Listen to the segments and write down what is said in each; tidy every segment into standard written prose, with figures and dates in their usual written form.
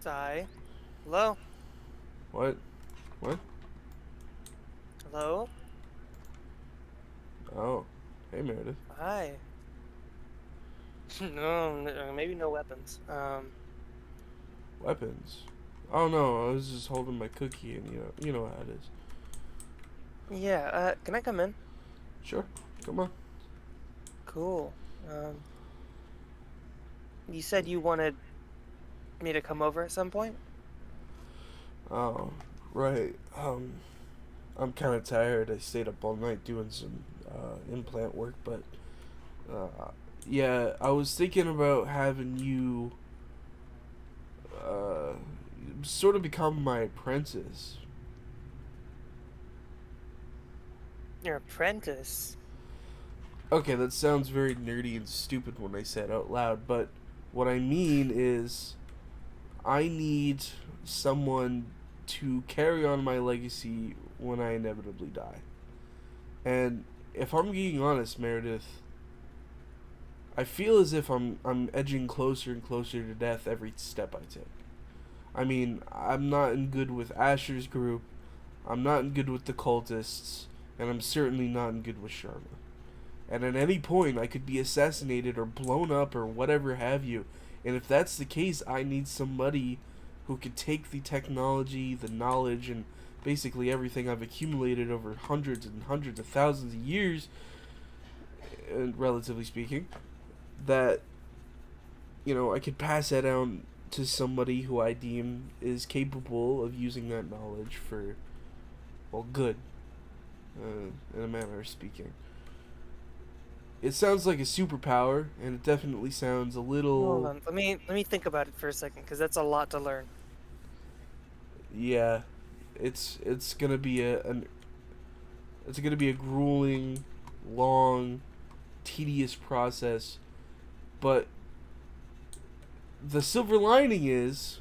Sigh. Hello? What? What? Hello? Oh. Hey, Meredith. Hi. No, maybe no weapons. Weapons. Oh no, I was just holding my cookie, and you know how it is. Yeah, can I come in? Sure. Come on. Cool. You said you wanted me to come over at some point? Oh, right. I'm kind of tired. I stayed up all night doing some implant work, but yeah, I was thinking about having you uh, sort of become my apprentice. Your apprentice? Okay, that sounds very nerdy and stupid when I say it out loud, but what I mean is I need someone to carry on my legacy when I inevitably die. And if I'm being honest, Meredith, I feel as if I'm edging closer and closer to death every step I take. I mean, I'm not in good with Asher's group, I'm not in good with the cultists, and I'm certainly not in good with Sharma. And at any point, I could be assassinated or blown up or whatever have you. And if that's the case, I need somebody who could take the technology, the knowledge, and basically everything I've accumulated over hundreds and hundreds of thousands of years, relatively speaking, that, I could pass that down to somebody who I deem is capable of using that knowledge for, well, good, in a manner of speaking. It sounds like a superpower, and it definitely sounds a Hold little, on. Let me think about it for a second, because that's a lot to learn. yeah. It's gonna be it's gonna be a grueling, long, tedious process. But the silver lining is,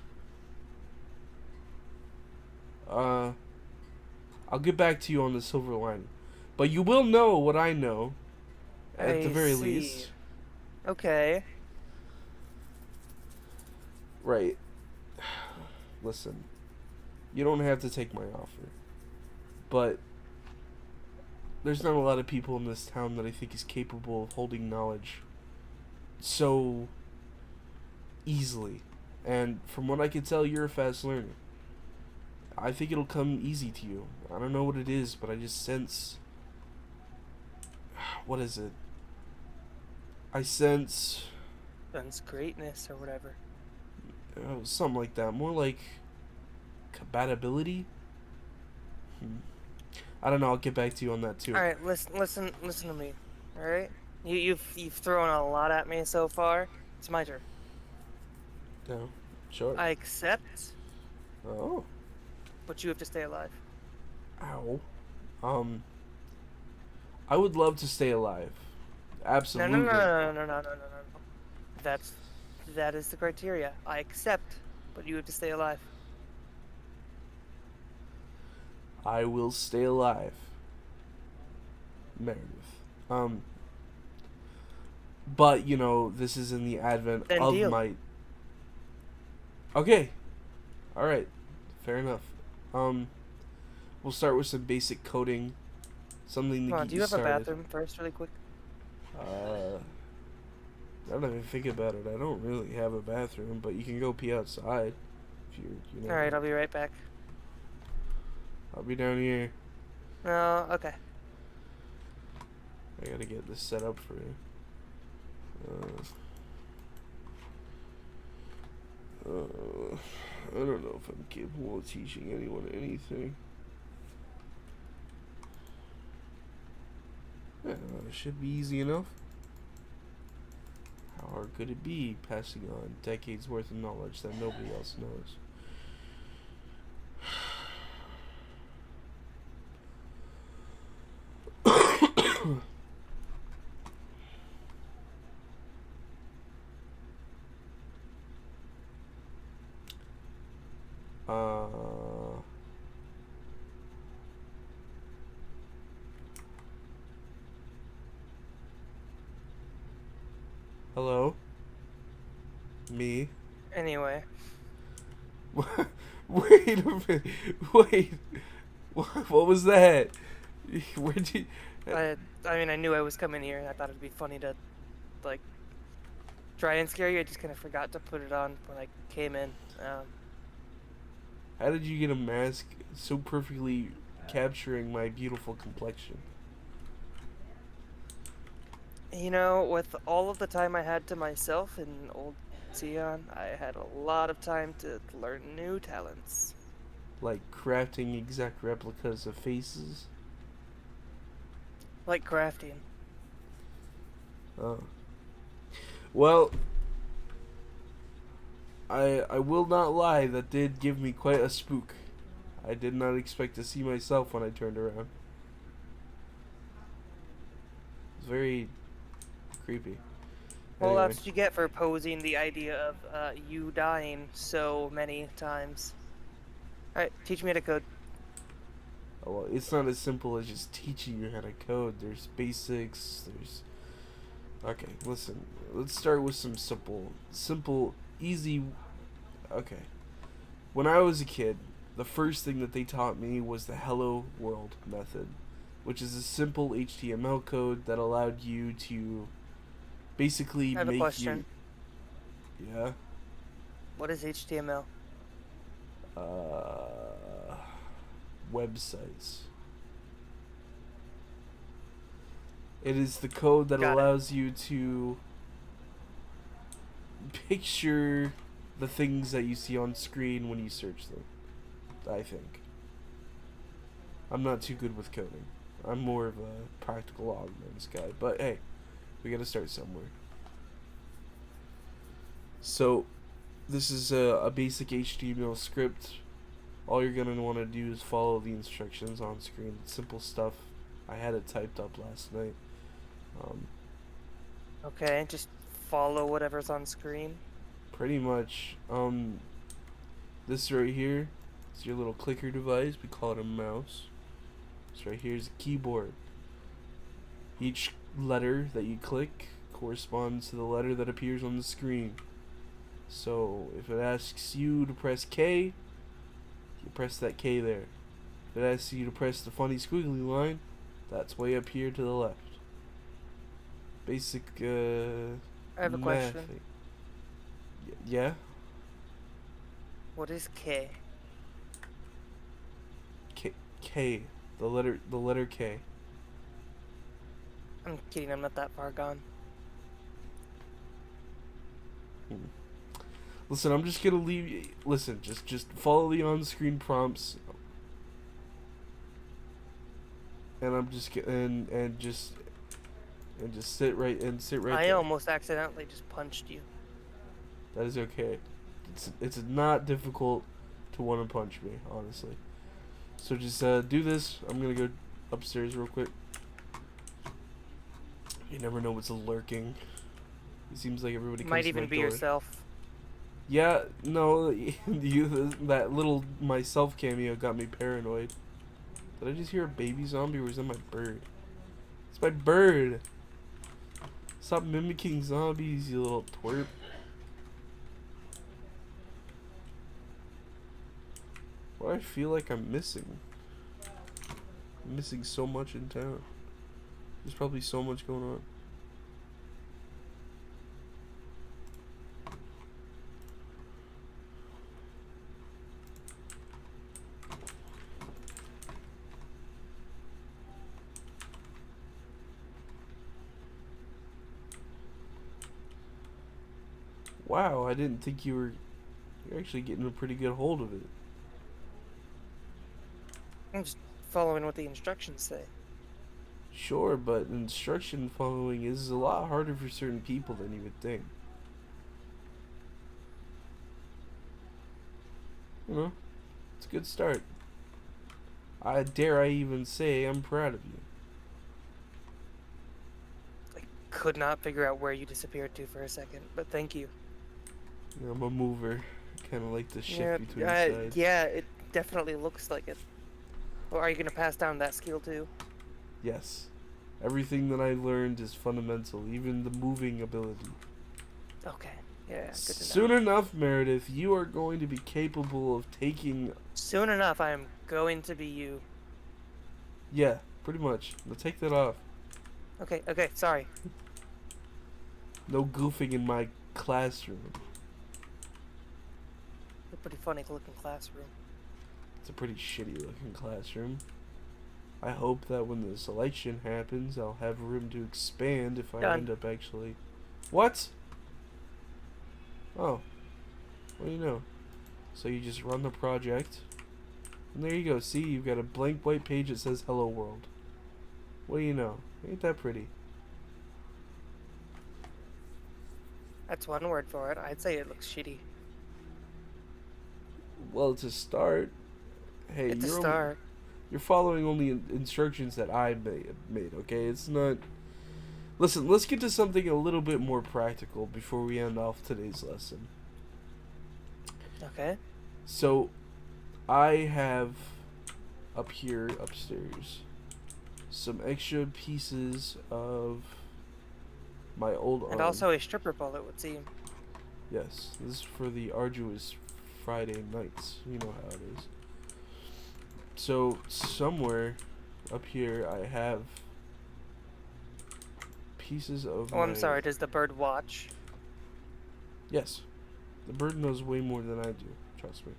uh, I'll get back to you on the silver lining. But you will know what I know, at the I very see. least. Okay. Right. Listen, you don't have to take my offer. But there's not a lot of people in this town that I think is capable of holding knowledge so easily. And from what I can tell, you're a fast learner. I think it'll come easy to you. I don't know what it is, but I just sense. What is it? I sense. Guns greatness or whatever. Something like that. More like compatibility? Hmm. I don't know. I'll get back to you on that too. All right, listen to me. All right? You've thrown a lot at me so far. It's my turn. No. Sure. I accept, Oh. but you have to stay alive. Ow. Um. I would love to stay alive. No, no, no, Absolutely. no, no, no, no, no, no, no. That's that is the criteria. I accept, but you have to stay alive. I will stay alive, Meredith. Um. But this is in the advent Then of deal. my. Okay. All right. Fair enough. Um. We'll start with some basic coding, something to Come on, get do you you have a started. bathroom first, really quick? Uh, now that I think about it, I don't really have a bathroom, but you can go pee outside if All right, I'll be right back. I'll be down here. No, okay. I gotta get this set up for you. I don't know if I'm capable of teaching anyone anything. Yeah, it should be easy enough. How hard could it be passing on decades worth of knowledge that nobody else knows? Uh, Hello? Me? Anyway, Wait a minute. Wait. What was that? Where did you... I I mean I knew I was coming here and I thought it'd be funny to like try and scare you. I just kind of forgot to put it on when I came in. How did you get a mask so perfectly capturing my beautiful complexion? With all of the time I had to myself in old Sion, I had a lot of time to learn new talents. Like crafting exact replicas of faces? Like crafting. Oh. Well, I will not lie, that did give me quite a spook. I did not expect to see myself when I turned around. It was very creepy. Well, Anyway, that's what you get for posing the idea of you dying so many times. Alright, teach me how to code. oh, well, it's not as simple as just teaching you how to code. There's basics, there's... Okay, listen. Let's start with some simple, easy... Okay. When I was a kid, the first thing that they taught me was the hello world method, which is a simple HTML code that allowed you to basically I have a make your... question. Yeah? What is HTML? Uh, websites. It is the code that Got it. allows you to picture the things that you see on screen when you search them, I think. I'm not too good with coding. I'm more of a practical augments guy. But hey, we gotta start somewhere. So, this is a basic HTML script. All you're gonna want to do is follow the instructions on screen. Simple stuff. I had it typed up last night. Um, Okay, just follow whatever's on screen. Pretty much. This right here is your little clicker device. We call it a mouse. This right here is a keyboard. Each letter that you click corresponds to the letter that appears on the screen. So if it asks you to press K, you press that K there. If it asks you to press the funny squiggly line, that's way up here to the left. Basic I have a math. question. Yeah? What is K? K. The letter K. I'm kidding, I'm not that far gone. Hmm. Listen, I'm just gonna leave you. Listen, just follow the on-screen prompts, and I'm just and just sit right I there. almost accidentally just punched you. That is okay. It's not difficult to want to punch me, honestly. So just do this. I'm gonna go upstairs real quick. You never know what's lurking. It seems like everybody comes Might to my even be door. yourself. Yeah, no, that little myself cameo got me paranoid. Did I just hear a baby zombie, or was that my bird? It's my bird. Stop mimicking zombies, you little twerp. What do I feel like I'm missing? I'm missing so much in town. There's probably so much going on. Wow, I didn't think you're actually getting a pretty good hold of it. I'm just following what the instructions say. Sure, but instruction following is a lot harder for certain people than you would think. You know, it's a good start. I even say I'm proud of you. I could not figure out where you disappeared to for a second, but thank you. You know, I'm a mover. I kind of like to shift Yeah, between sides. yeah, it definitely looks like it. Or are you gonna pass down that skill too? Yes. Everything that I learned is fundamental, even the moving ability. Okay, Yeah, good to know. Soon enough, Meredith, you are going to be capable of taking. Soon enough, I am going to be you. Yeah, pretty much. Now take that off. Okay, okay, sorry. No goofing in my classroom. A pretty funny looking classroom. It's a pretty shitty looking classroom. I hope that when this election happens, I'll have room to expand if I Done. end up actually. What? Oh, what do you know? So you just run the project, and there you go. See, you've got a blank white page that says "Hello World." What do you know? Ain't that pretty? That's one word for it. I'd say it looks shitty. Well, it's a start. Hey, It's a start. you're following only instructions that I made. Okay, it's not. Listen, let's get to something a little bit more practical before we end off today's lesson. Okay. So, I have up here upstairs some extra pieces of my old And arm. also a stripper pole, it would seem. Yes, this is for the arduous Friday nights. You know how it is. So, somewhere up here, I have pieces of Oh, I'm my. sorry. Does the bird watch? Yes, the bird knows way more than I do. Trust me.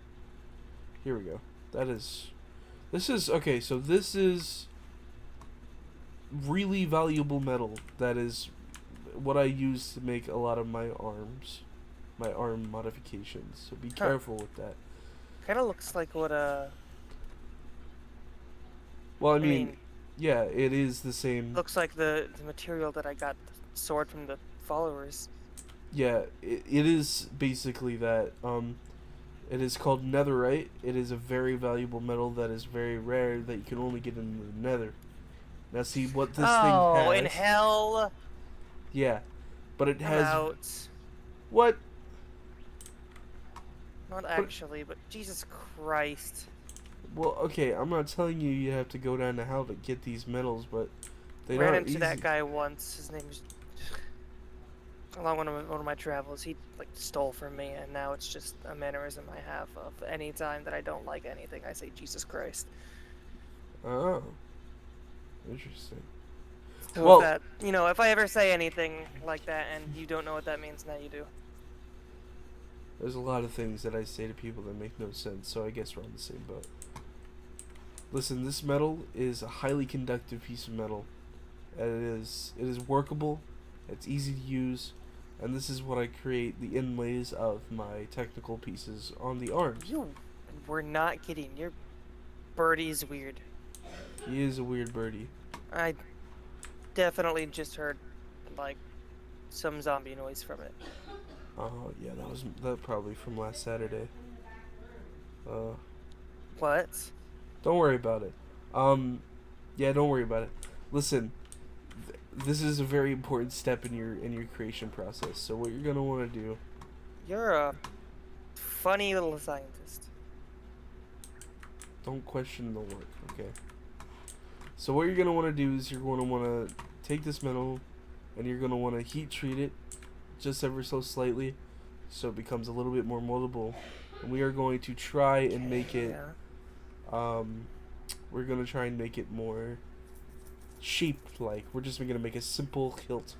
Here we go. That is. This is. Okay, so this is really valuable metal. That is what I use to make a lot of my arms. My arm modifications. So be Huh. careful with that. Kind of looks like what Well, I I mean, mean, yeah, it is the same. looks like the material that I got the sword from the followers. Yeah, it is basically that. It is called netherite. It is a very valuable metal that is very rare that you can only get in the nether. Now, see what this thing Oh, in has. hell! Yeah, but it I'm has out. what? Not But actually, but Jesus Christ. well, okay. I'm not telling you you have to go down to hell to get these metals, but they Ran aren't into that easy. guy once. His name is along one of my travels. He like stole from me, and now it's just a mannerism I have of any time that I don't like anything, I say Jesus Christ. Oh, interesting. So if Well, that, if I ever say anything like that and you don't know what that means, now you do. there's a lot of things that I say to people that make no sense, so I guess we're on the same boat. Listen, this metal is a highly conductive piece of metal. It is workable, it's easy to use, and this is what I create the inlays of my technical pieces on the arms. You were not kidding. Your birdie's weird. He is a weird birdie. I definitely just heard like some zombie noise from it. Oh yeah, that probably from last Saturday. Uh, What? don't worry about it. Yeah, don't worry about it. Listen, this is a very important step in your creation process. So what you're gonna want to do, You're a funny little scientist. don't question the work, okay? So what you're gonna want to do is you're gonna want to take this metal, and you're gonna want to heat treat it, just ever so slightly, so it becomes a little bit more moldable. And we are going to try and make Okay, it. yeah. Um, we're gonna try and make it more shaped like. We're just gonna make a simple hilt,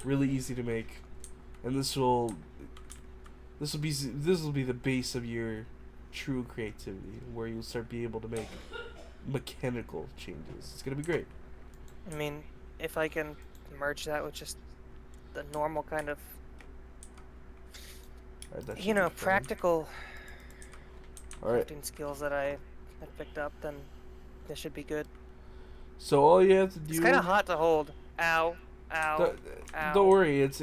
really easy to make, and this will be the base of your true creativity, where you'll start being able to make mechanical changes. It's gonna be great. I mean, if I can merge that with just the normal kind of, All right, that should be fine. practical All right. crafting skills that I had picked up, then this should be good. So all you have to It's kind do. of hot to hold. Ow, ow, Don't, don't ow. worry. It's.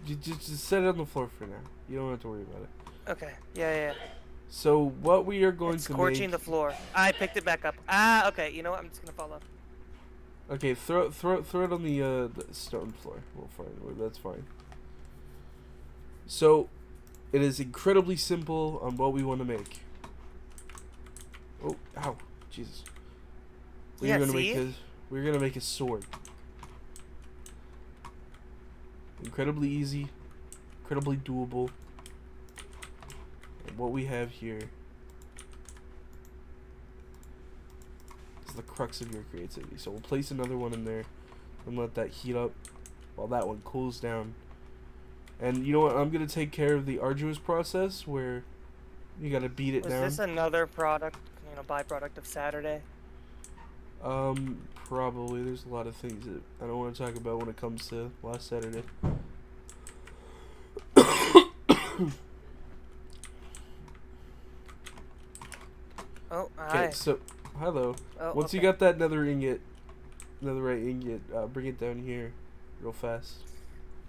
You just set it on the floor for now. You don't have to worry about it. Okay, yeah. So what we are going It's to scorching make. the floor. I picked it back up. Ah, okay. You know what? I'm just gonna fall off. Okay, throw it on the stone floor. We'll find. That's fine. So, it is incredibly simple on what we want to make. Oh, ow, Jesus! Yeah, see? We're gonna make a sword. Incredibly easy. incredibly doable. And what we have here is the crux of your creativity. So we'll place another one in there and let that heat up while that one cools down. And you know what? I'm gonna take care of the arduous process where you gotta beat it Was down. this another product, byproduct of Saturday? Probably. There's a lot of things that I don't want to talk about when it comes to last Saturday. Oh, Okay, hi. so hello. Oh, Once okay. you got that netherite ingot, bring it down here, real fast.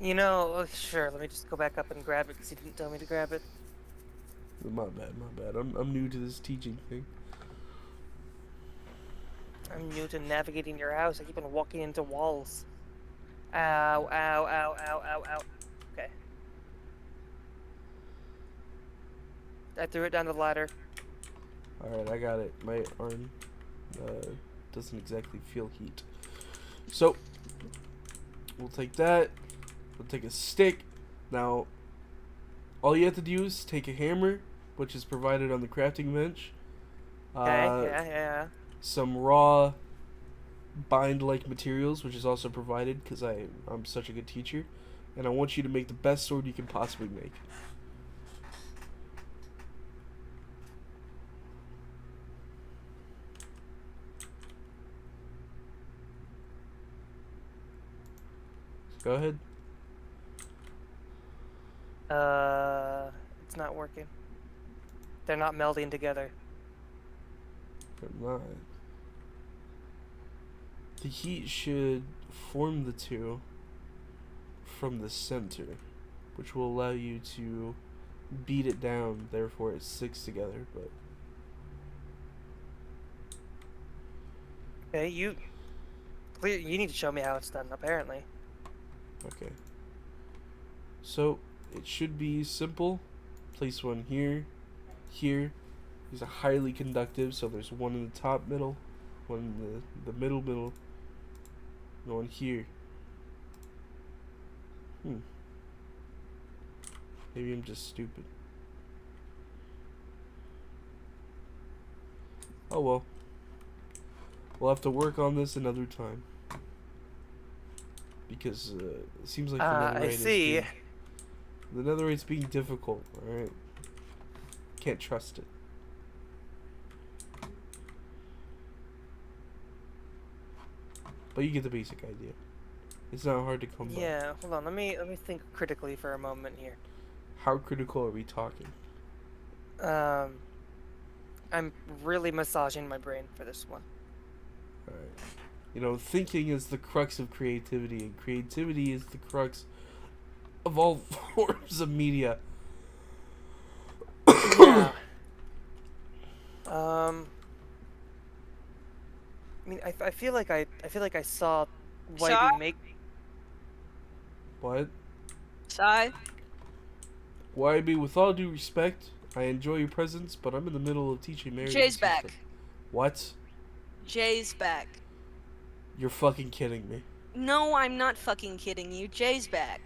Sure, let me just go back up and grab it because you didn't tell me to grab it. My bad, my bad. I'm new to this teaching thing. I'm new to navigating your house. I keep on walking into walls. Ow, ow, ow, ow, ow, ow. Okay. I threw it down the ladder. All right, I got it. My arm doesn't exactly feel heat. So we'll take that. We'll take a stick. Now, all you have to do is take a hammer, which is provided on the crafting bench. Okay, yeah. Some raw bind-like materials, which is also provided because I'm such a good teacher, and I want you to make the best sword you can possibly make. Go ahead. It's not working. They're not melding together. Never mind. The heat should form the two from the center, which will allow you to beat it down, therefore it sticks together. But Okay, you need to show me how it's done, apparently. okay. So it should be simple. Place one here, here. These are highly conductive, so there's one in the top middle, one in the middle, and one here. Maybe I'm just stupid. Oh well. We'll have to work on this another time. Because it seems like the I see. the netherite's being difficult, alright? Can't trust it. But you get the basic idea. It's not hard to come by. Yeah, hold on. Let me think critically for a moment here. How critical are we talking? I'm really massaging my brain for this one. Alright. You know, thinking is the crux of creativity, and creativity is the crux of all forms of media. Yeah. I mean, I feel like I saw Whitey make. What? Sigh. YB, with all due respect, I enjoy your presence, but I'm in the middle of teaching Mary. Jay's back. What? Jay's back. You're fucking kidding me. No, I'm not fucking kidding you. Jay's back.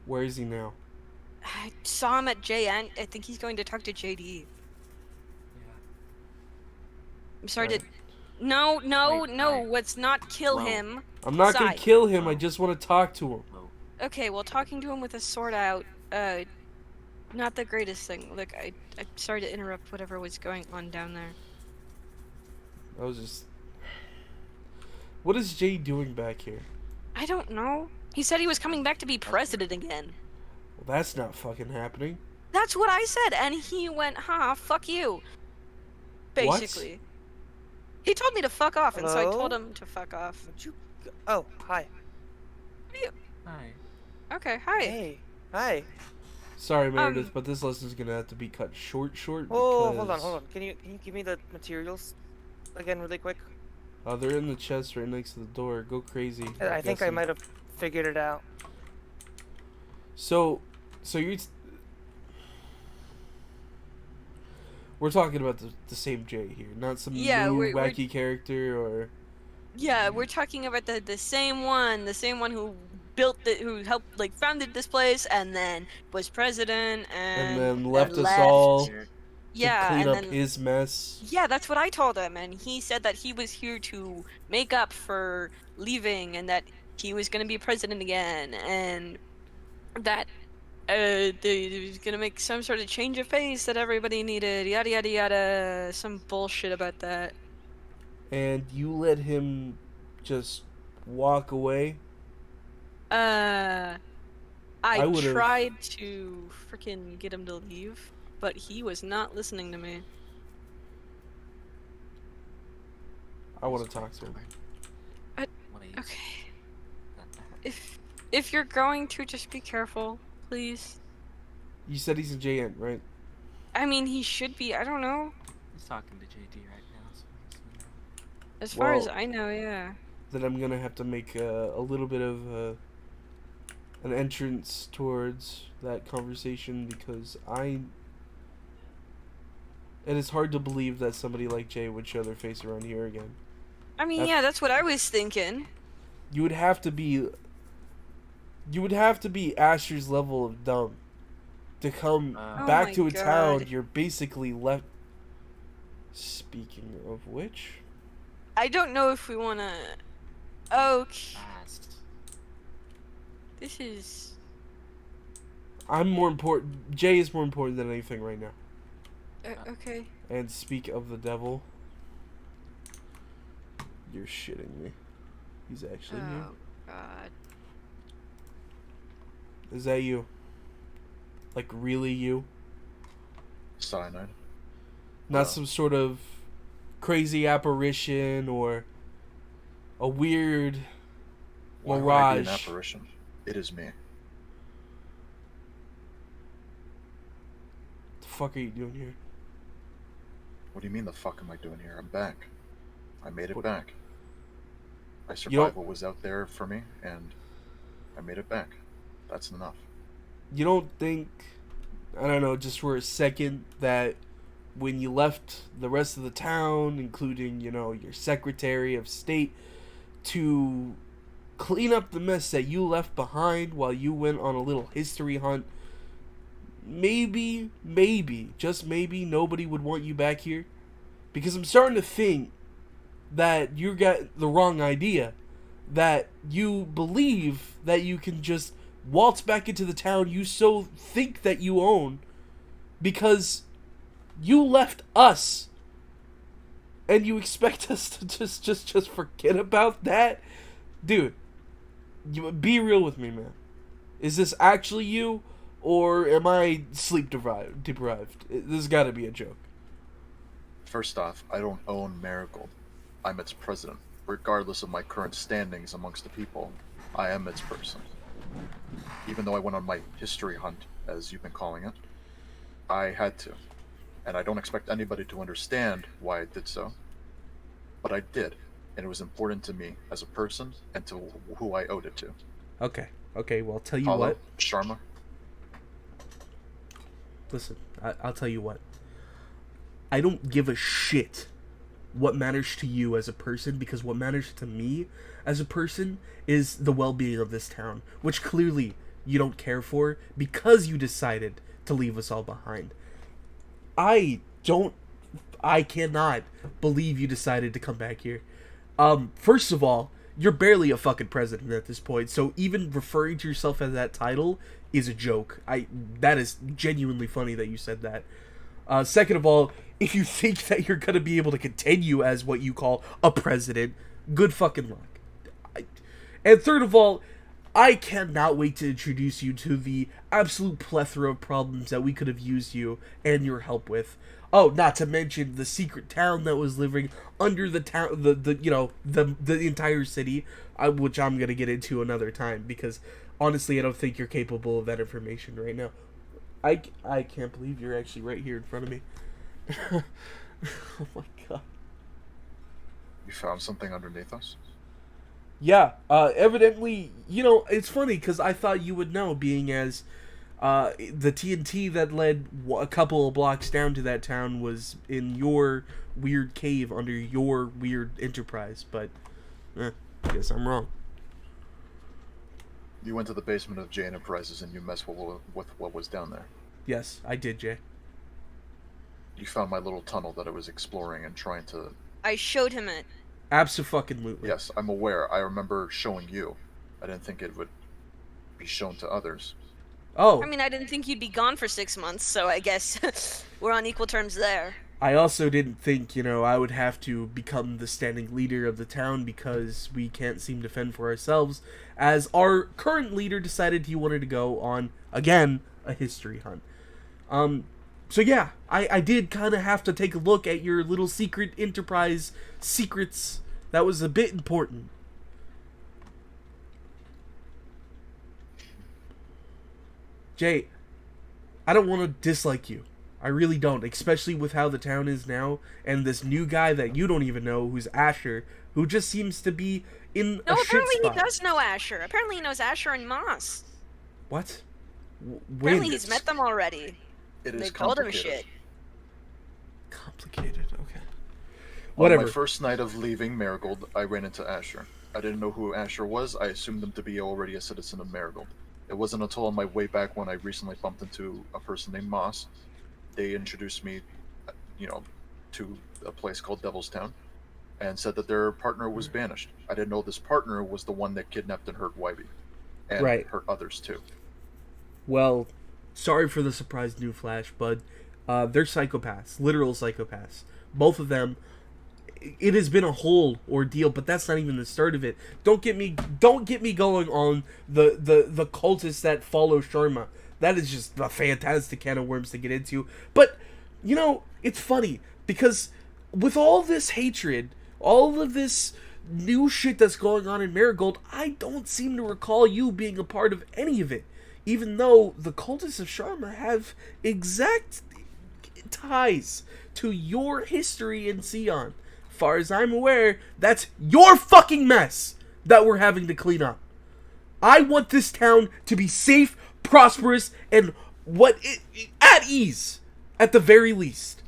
Where is he now? I saw him at Jay, and I think he's going to talk to JD. I'm sorry Right. to... No, Wait. let's not kill Whoa. him. I'm not gonna Sigh. kill him, I Oh. just want to talk to him. Okay, well, talking to him with a sword out, not the greatest thing. Look, I'm sorry to interrupt whatever was going on down there. I was just... What is Jay doing back here? I don't know. He said he was coming back to be president again. Well, that's not fucking happening. That's what I said, and he went, fuck you. Basically. He told me to fuck off, and so I told Hello? him to fuck off. Would you? Oh, hi. Hi. Okay, hi. Hey, hi. Sorry, Meredith, but this lesson's gonna have to be cut short. Oh, because... hold on. Can you give me the materials again, really quick? They're in the chest right next to the door. Go crazy. I think I guessing. might have figured it out. So you're... We're talking about the same Jay here, not some Yeah, new we're- wacky character or... Yeah, we're talking about the same one who who helped like founded this place, and then was president, And and then left us all left. to Yeah, clean and up then his mess. yeah, that's what I told him, and he said that he was here to make up for leaving, and that he was gonna be president again, and that they was gonna make some sort of change of pace that everybody needed. Yada yada yada. Some bullshit about that. And you let him just walk away? Uh, I I would have. tried to freaking get him to leave, but he was not listening to me. I want to talk to him. Please. Okay. If you're going to, just be careful, please. You said he's a JN, right? I mean, he should be. I don't know. He's talking to JD right now, so he's, As far as Well, I know, yeah. then I'm gonna have to make a little bit of an entrance towards that conversation because it is hard to believe that somebody like Jay would show their face around here again. I mean, yeah, that's what I was thinking. You would have to be Asher's level of dumb to come Oh back my to a town God. you're basically left. Speaking of which, I don't know if we wanna. Okay. fast. This is. I'm more important. Jay is more important than anything right now. Okay. And speak of the devil, you're shitting me. He's actually here. Oh God. Is that you? Like really you? Cyanide. Not some sort of crazy apparition or a weird Why would I be an mirage. apparition? It is me. The fuck are you doing here? What do you mean the fuck am I doing here? I'm back. I made it What- back. My You don't- survival was out there for me, and I made it back. That's enough. You don't think, I don't know, just for a second, that when you left the rest of the town, including, you know, your Secretary of State, to clean up the mess that you left behind while you went on a little history hunt, maybe, just maybe, nobody would want you back here? Because I'm starting to think that you got the wrong idea. That you believe that you can just waltz back into the town you so think that you own because you left us. And you expect us to just forget about that? Dude, you be real with me, man. Is this actually you, or am I sleep deprived? This has got to be a joke. First off, I don't own Marigold. I'm its president. Regardless of my current standings amongst the people, I am its person. Even though I went on my history hunt, as you've been calling it, I had to. And I don't expect anybody to understand why I did so. But I did, and it was important to me as a person and to who I owed it to. Okay, well, I'll tell you Paulo, what. Sharma, Listen, I'll tell you what. I don't give a shit what matters to you as a person, because what matters to me as a person is the well-being of this town, which clearly you don't care for because you decided to leave us all behind. I cannot believe you decided to come back here. First of all, you're barely a fucking president at this point, so even referring to yourself as that title is a joke. That is genuinely funny that you said that. Second of all, if you think that you're gonna be able to continue as what you call a president, good fucking luck. And third of all, I cannot wait to introduce you to the absolute plethora of problems that we could have used you and your help with. Oh, not to mention the secret town that was living under the town, the entire city, which I'm gonna get into another time, because honestly, I don't think you're capable of that information right now. I can't believe you're actually right here in front of me. Oh my god. you found something underneath us? Yeah, evidently, it's funny because I thought you would know, being as the TNT that led a couple of blocks down to that town was in your weird cave under your weird enterprise, but I guess I'm wrong. You went to the basement of Jay Enterprises and you messed with what was down there. Yes, I did, Jay. You found my little tunnel that I was exploring and trying to... I showed him it. Abso-fucking-lutely. Yes, I'm aware. I remember showing you. I didn't think it would be shown to others. Oh. I mean, I didn't think you'd be gone for 6 months, so I guess we're on equal terms there. I also didn't think, I would have to become the standing leader of the town because we can't seem to fend for ourselves, as our current leader decided he wanted to go on, again, a history hunt. So yeah, I did kind of have to take a look at your little secret enterprise secrets. That was a bit important. Jay, I don't want to dislike you. I really don't, especially with how the town is now, and this new guy that you don't even know, who's Asher, who just seems to be in a shit apparently spot. he does know Asher. Apparently he knows Asher and Moss. What? Apparently he's met them already. It is They told him complicated. shit. Complicated, okay. On Whatever. my first night of leaving Marigold, I ran into Asher. I didn't know who Asher was. I assumed him to be already a citizen of Marigold. It wasn't until on my way back when I recently bumped into a person named Moss. They introduced me, to a place called Devil's Town, and said that their partner was banished. I didn't know this partner was the one that kidnapped and hurt Wybie, and Right. hurt others too. Well, sorry for the surprise new flash, bud. They're psychopaths, literal psychopaths. Both of them. It has been a whole ordeal, but that's not even the start of it. Don't get me going on the cultists that follow Sharma. That is just a fantastic can of worms to get into. But, it's funny, because with all this hatred, all of this new shit that's going on in Marigold, I don't seem to recall you being a part of any of it. Even though the cultists of Sharma have exact ties to your history in Sion. Far as I'm aware, that's your fucking mess that we're having to clean up. I want this town to be safe, prosperous, and at ease, at the very least.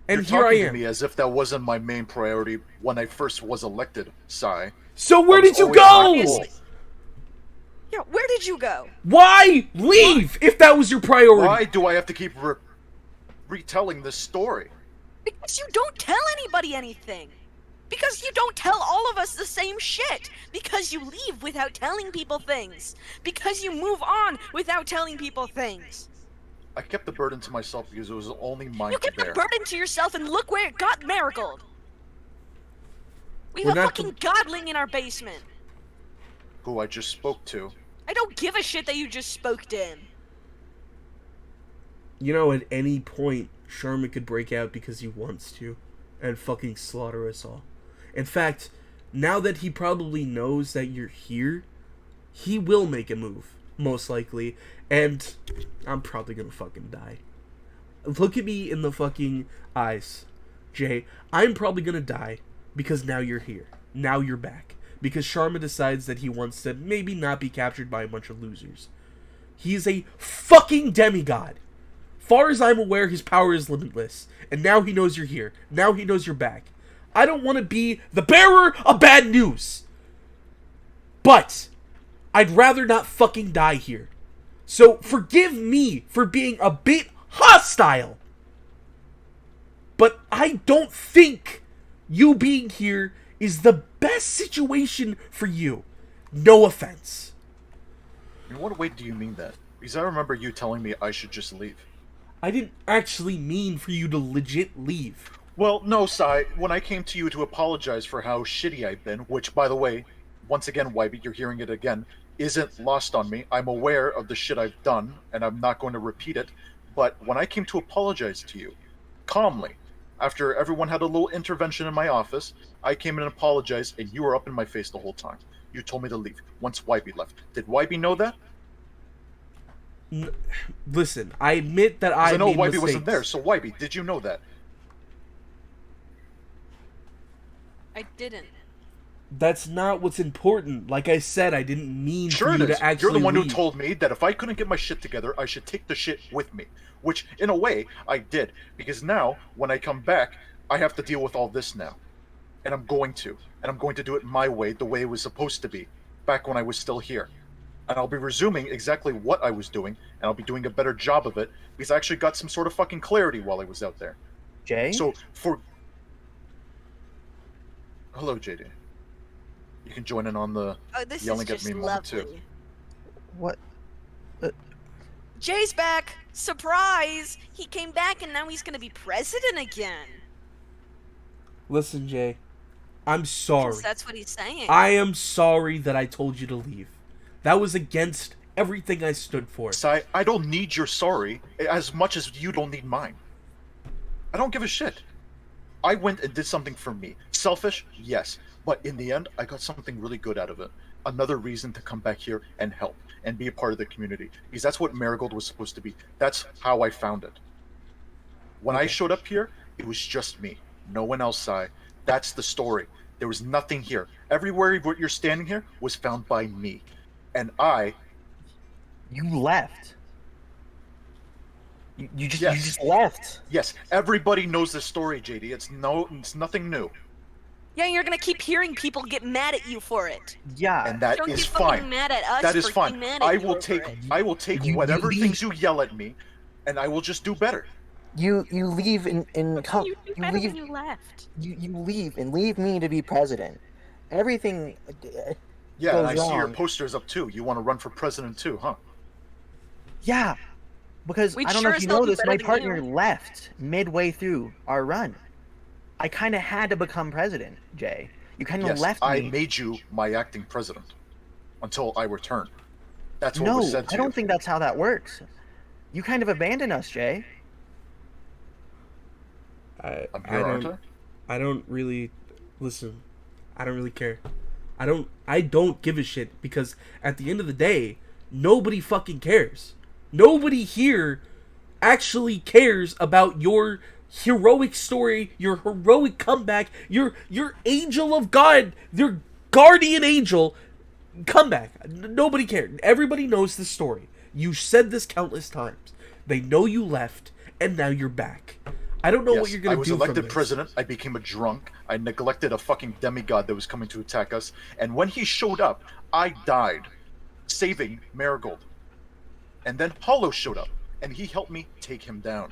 And You're here I talking am. to me as if that wasn't my main priority when I first was elected, Sai. So where That did you was always my go? goal. Yeah, where did you go? Why leave if that was your priority? Why do I have to keep retelling this story? Because you don't tell anybody anything. Because you don't tell all of us the same shit. Because you leave without telling people things. Because you move on without telling people things. I kept the burden to myself because it was only mine You to kept the bear. burden to yourself and look where it got Marigold. We have We're a not fucking godling in our basement. Who I just spoke to. I don't give a shit that you just spoke to him. At any point, Sharma could break out because he wants to, and fucking slaughter us all. In fact, now that he probably knows that you're here, he will make a move, most likely, and I'm probably gonna fucking die. Look at me in the fucking eyes, Jay. I'm probably gonna die because now you're here. Now you're back. Because Sharma decides that he wants to maybe not be captured by a bunch of losers. He's a fucking demigod. Far as I'm aware, his power is limitless. And now he knows you're here. Now he knows you're back. I don't want to be the bearer of bad news. But I'd rather not fucking die here. So forgive me for being a bit hostile. But I don't think you being here is the best situation for you. No offense. In what way do you mean that? Because I remember you telling me I should just leave. I didn't actually mean for you to legit leave. Well, no, Sai. When I came to you to apologize for how shitty I've been, which, by the way, once again, Wybie, you're hearing it again, isn't lost on me. I'm aware of the shit I've done, and I'm not going to repeat it. But when I came to apologize to you, calmly, after everyone had a little intervention in my office, I came in and apologized, and you were up in my face the whole time. You told me to leave once Wybie left. Did Wybie know that? Listen, I admit that 'Cause I I know made Wybie mistakes. wasn't there, so Wybie, did you know that? I didn't. That's not what's important. Like I said, I didn't mean Sure for it you is. to actually You're the one leave. who told me that if I couldn't get my shit together, I should take the shit with me. Which, in a way, I did. Because now, when I come back, I have to deal with all this now. And I'm going to. And I'm going to do it my way, the way it was supposed to be. Back when I was still here. And I'll be resuming exactly what I was doing, and I'll be doing a better job of it because I actually got some sort of fucking clarity while I was out there. Jay? So for hello, JD. You can join in on the Oh, this yelling is at just me moment lovely. too. What? Jay's back! Surprise! He came back and now he's gonna be president again. Listen, Jay, I'm 'Cause sorry. that's what he's saying. I am sorry that I told you to leave. That was against everything I stood for. I don't need your sorry as much as you don't need mine. I don't give a shit. I went and did something for me. Selfish, yes. But in the end, I got something really good out of it. Another reason to come back here and help and be a part of the community. Because that's what Marigold was supposed to be. That's how I found it. When I showed up here, it was just me. No one else saw. That's the story. There was nothing here. Everywhere you're standing here was found by me. And You left. You Yes. just left. yes, everybody knows this story, JD. It's nothing new. Yeah, you're gonna keep hearing people get mad at you for it. Yeah. And that Don't is get fucking fine. mad at us That is for fine. getting mad at I you will over take it. I will take You whatever leave. things you yell at me, and I will just do better. You leave and come. You do You better leave. when you left. You leave and leave me to be president. Everything. Yeah, and I goes see your wrong. posters up too. You want to run for president too, huh? Yeah. Because We'd I don't know sure if as you hell know do this, better my than partner you. left midway through our run. I kind of had to become president, Jay. You kind of Yes, left I me. made you my acting president until I return. That's what No, was said to I don't you. think that's how that works. You kind of abandoned us, Jay. I I'm here, aren't don't. I? I don't really listen. I don't really care. I don't give a shit because at the end of the day, nobody fucking cares. Nobody here actually cares about your heroic story, your heroic comeback, your angel of God, your guardian angel comeback. Nobody cared. Everybody knows the story. You said this countless times. They know you left and now you're back. I don't know what Yes, you're gonna I was do from elected this. president. I became a drunk. I neglected a fucking demigod that was coming to attack us. And when he showed up, I died, saving Marigold. And then Hollow showed up, and he helped me take him down.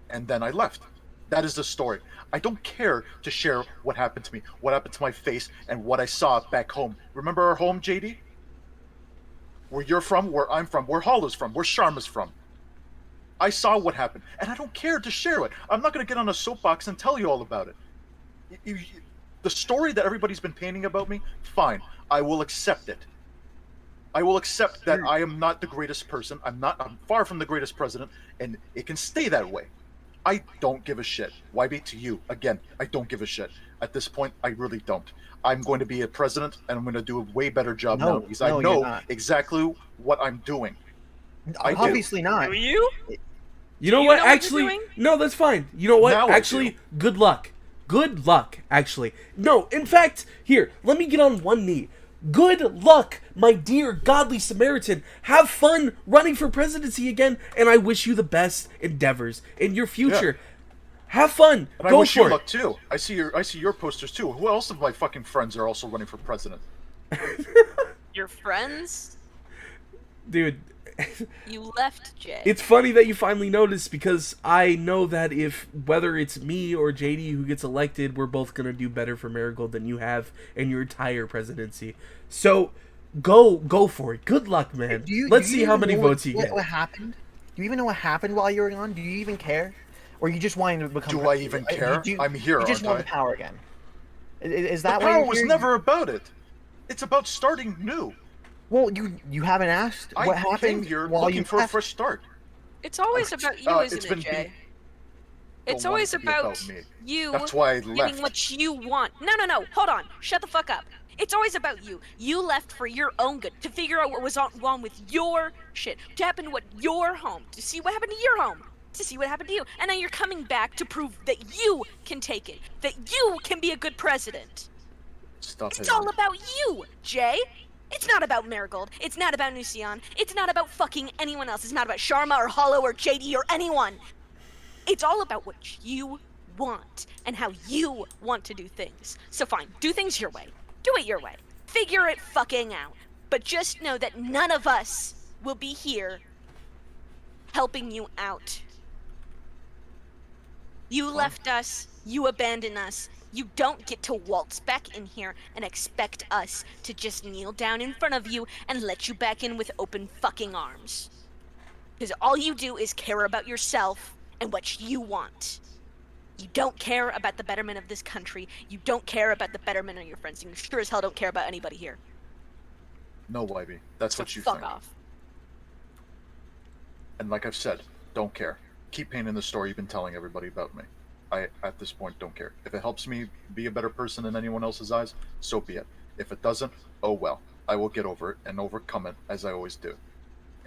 And then I left. That is the story. I don't care to share what happened to me, what happened to my face, and what I saw back home. Remember our home, JD? Where you're from, where I'm from, where Hollow's from, where Sharma's from. I saw what happened, and I don't care to share it. I'm not going to get on a soapbox and tell you all about it. The story that everybody's been painting about me, fine. I will accept it. I will accept that I am not the greatest person. I'm far from the greatest president, and it can stay that way. I don't give a shit. YB, to you, again, I don't give a shit. At this point, I really don't. I'm going to be a president, and I'm going to do a way better job No, now because no, I you're know not. exactly what I'm doing. I do. Obviously not. Do you? You know you what? know what you're Actually, doing? no, that's fine. You know what? Now I Actually, do. good luck. Good luck, actually. No, in fact, here, let me get on one knee. Good luck, my dear godly Samaritan. Have fun running for presidency again, and I wish you the best endeavors in your future. Have fun. And I Go wish you for it. luck too. I see your posters too. Who else of my fucking friends are also running for president? Your friends? Dude, You left, Jay. it's funny that you finally noticed because I know that if whether it's me or JD who gets elected, we're both gonna do better for Marigold than you have in your entire presidency. So go for it. Good luck, man. Let's see how many votes you get. What happened? Do you even know what happened while you were gone? Do you even care? Or you just wanted to become Do I even care? I'm here, You just aren't want I? the power again. Is The that why power you're was here? never about it. It's about starting new. Well, you haven't asked what I happened came here while looking you for a left. fresh start. It's always about you, it's isn't been it, Jay? Don't It's want always it to be about me. you That's why I getting left. what you want. No. Hold on. Shut the fuck up. It's always about you. You left for your own good, to figure out what was wrong with your shit, to happen to what your home, to see what happened to your home, to see what happened to you. And now you're coming back to prove that you can take it, that you can be a good president. Stop It's it. all about you, Jay. It's not about Marigold. It's not about Nucian. It's not about fucking anyone else. It's not about Sharma or Hollow or JD or anyone. It's all about what you want and how you want to do things. So fine, do things your way. Do it your way. Figure it fucking out. But just know that none of us will be here helping you out. You left us, you abandoned us. You don't get to waltz back in here and expect us to just kneel down in front of you and let you back in with open fucking arms. Because all you do is care about yourself and what you want. You don't care about the betterment of this country. You don't care about the betterment of your friends. And you sure as hell don't care about anybody here. No, Wybie. That's So what you fuck think. off. And like I've said, don't care. Keep painting the story you've been telling everybody about me. I, at this point, don't care. If it helps me be a better person in anyone else's eyes, so be it. If it doesn't, oh well. I will get over it and overcome it, as I always do.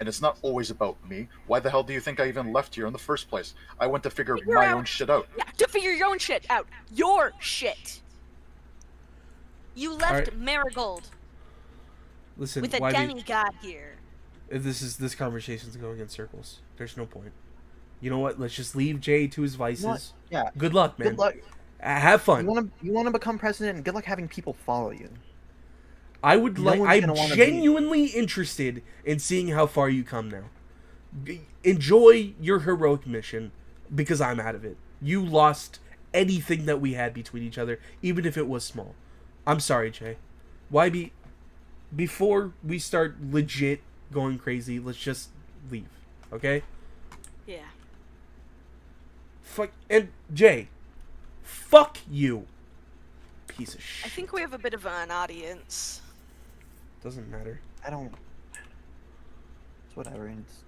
And it's not always about me. Why the hell do you think I even left here in the first place? I went to figure my own shit out. Yeah, to figure your own shit out. Your shit. You left Alright. Marigold Listen, with a Wybie, demigod here. this conversation's going in circles. There's no point. You know what? Let's just leave Jay to his vices. You know what? Yeah. Good luck, man. Good luck. Have fun. You want to become president? Good luck having people follow you. I would No like. one's I'm gonna wanna genuinely interested in seeing how far you come now. Enjoy your heroic mission, because I'm out of it. You lost anything that we had between each other, even if it was small. I'm sorry, Jay. Wybie, before we start legit going crazy, let's just leave, okay? Yeah. Fuck and Jay, fuck you, piece of shit. I think we have a bit of an audience. Doesn't matter. I don't. It's whatever. It's...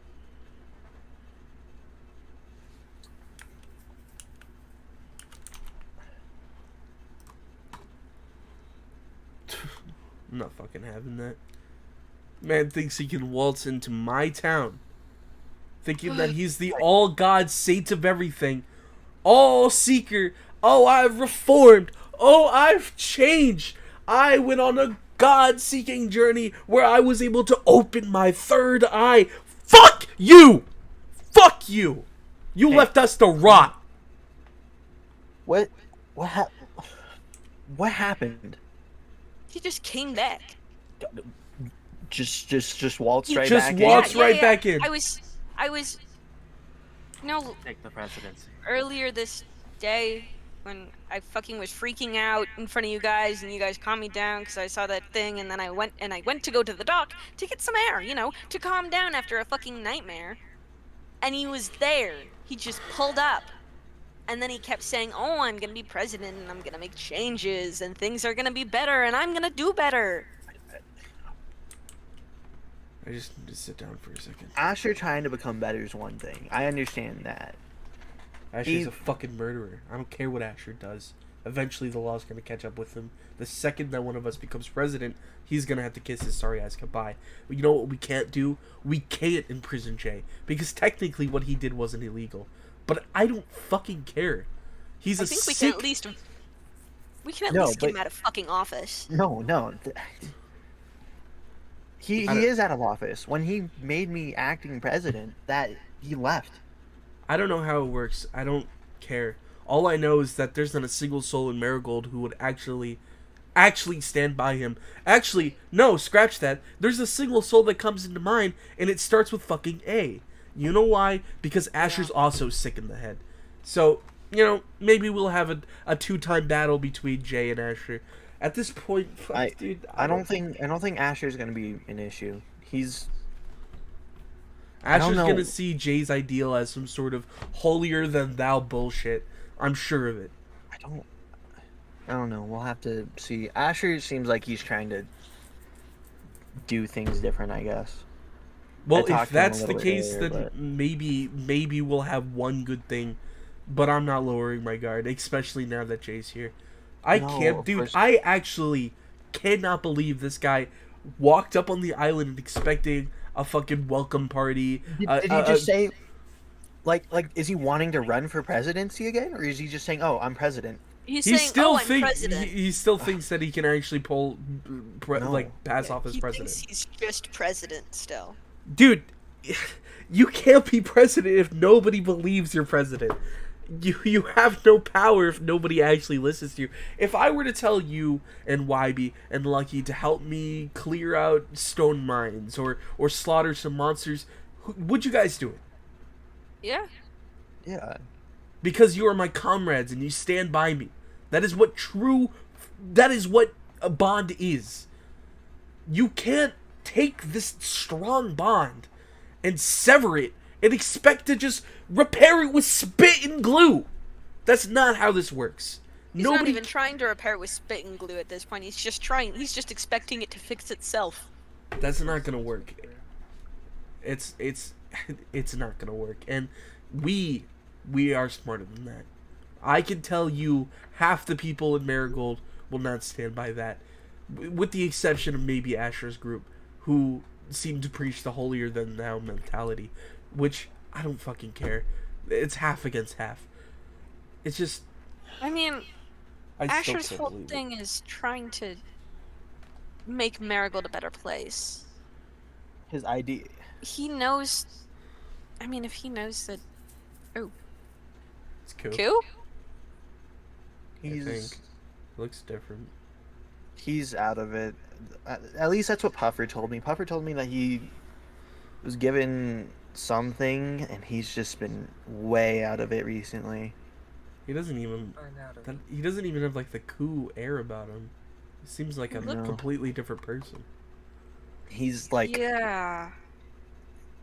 I'm not fucking having that. Man thinks he can waltz into my town, thinking that he's the all God saint of everything, all seeker. Oh, I've reformed. Oh, I've changed. I went on a God-seeking journey where I was able to open my third eye. Fuck you! Fuck you! You left us to rot. What happened? He just came back. Just waltz You right just back waltz in? right back in. I was, no, Take the presidency. earlier this day when I fucking was freaking out in front of you guys and you guys calmed me down because I saw that thing and then I went to go to the dock to get some air, you know, to calm down after a fucking nightmare. And he was there. He just pulled up. And then he kept saying, "Oh, I'm going to be president and I'm going to make changes and things are going to be better and I'm going to do better." I just need to sit down for a second. Asher trying to become better is one thing. I understand that. Asher's a fucking murderer. I don't care what Asher does. Eventually the law's gonna catch up with him. The second that one of us becomes president, he's gonna have to kiss his sorry ass goodbye. But you know what we can't do? We can't imprison Jay. Because technically what he did wasn't illegal. But I don't fucking care. He's I a think we sick... can at least No, get him but- out of fucking office. No. He is out of office. When he made me acting president, that he left. I don't know how it works. I don't care. All I know is that there's not a single soul in Marigold who would actually stand by him. Actually, no, scratch that. There's a single soul that comes into mind, and it starts with fucking A. You know why? Because Asher's also sick in the head. So, you know, maybe we'll have a two-time battle between Jay and Asher. At this point, dude, I don't think Asher's gonna be an issue. He's Asher's know. gonna see Jay's ideal as some sort of holier-than-thou bullshit. I'm sure of it. I don't know. We'll have to see. Asher seems like he's trying to do things different, I guess. Well, talked if to him a that's the little bit case, earlier, then but- maybe we'll have one good thing. But I'm not lowering my guard, especially now that Jay's here. I No, can't, of dude. course- I actually cannot believe this guy walked up on the island expecting a fucking welcome party. Did he just say, like, is he wanting to run for presidency again, or is he just saying, "Oh, I'm president"? He's He saying, still "Oh, I'm thinks president." he still thinks that he can actually No. pass off as he president. thinks he's just president still. Dude, you can't be president if nobody believes you're president. You have no power if nobody actually listens to you. If I were to tell you and YB and Lucky to help me clear out stone mines or slaughter some monsters, would you guys do it? Yeah. Yeah. Because you are my comrades and you stand by me. That is what a bond is. You can't take this strong bond and sever it and expect to just repair it with spit and glue. That's not how this works. He's not even trying to repair it with spit and glue at this point. He's just expecting it to fix itself. That's not gonna work. It's it's not gonna work. And we are smarter than that. I can tell you half the people in Marigold will not stand by that. With the exception of maybe Asher's group, who seem to preach the holier than thou mentality, which I don't fucking care. It's half against half. It's just I mean, I still Asher's can't whole believe it. thing is trying to make Marigold a better place. His idea. He knows. I mean, if he knows that. Oh, It's cool. Coup? I think He's it looks different. he's out of it. At least that's what Puffer told me. Puffer told me that he was given something, and he's just been way out of it recently. He doesn't even he doesn't even have like the cool air about him. He seems like a No. completely different person. He's like, Yeah.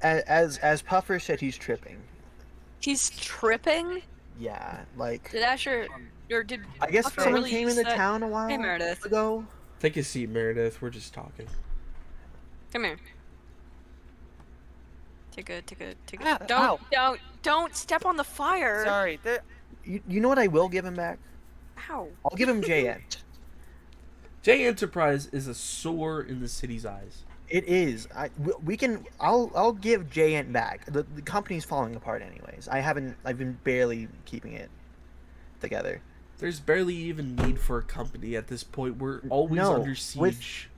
as Puffer said, he's tripping. He's tripping? Yeah, like Did Asher. Or did. I guess Puffer someone really came use into that- town a while Hey, Meredith. ago. Take a seat, Meredith. We're just talking. Come here. Take a. Ow. Don't step on the fire. Sorry. You know what I will give him back? Ow. I'll give him JN. J Enterprise is a sore in the city's eyes. It is. We can. I'll give JN back. The company's falling apart anyways. I've been barely keeping it together. There's barely even need for a company at this point. We're always No, under siege.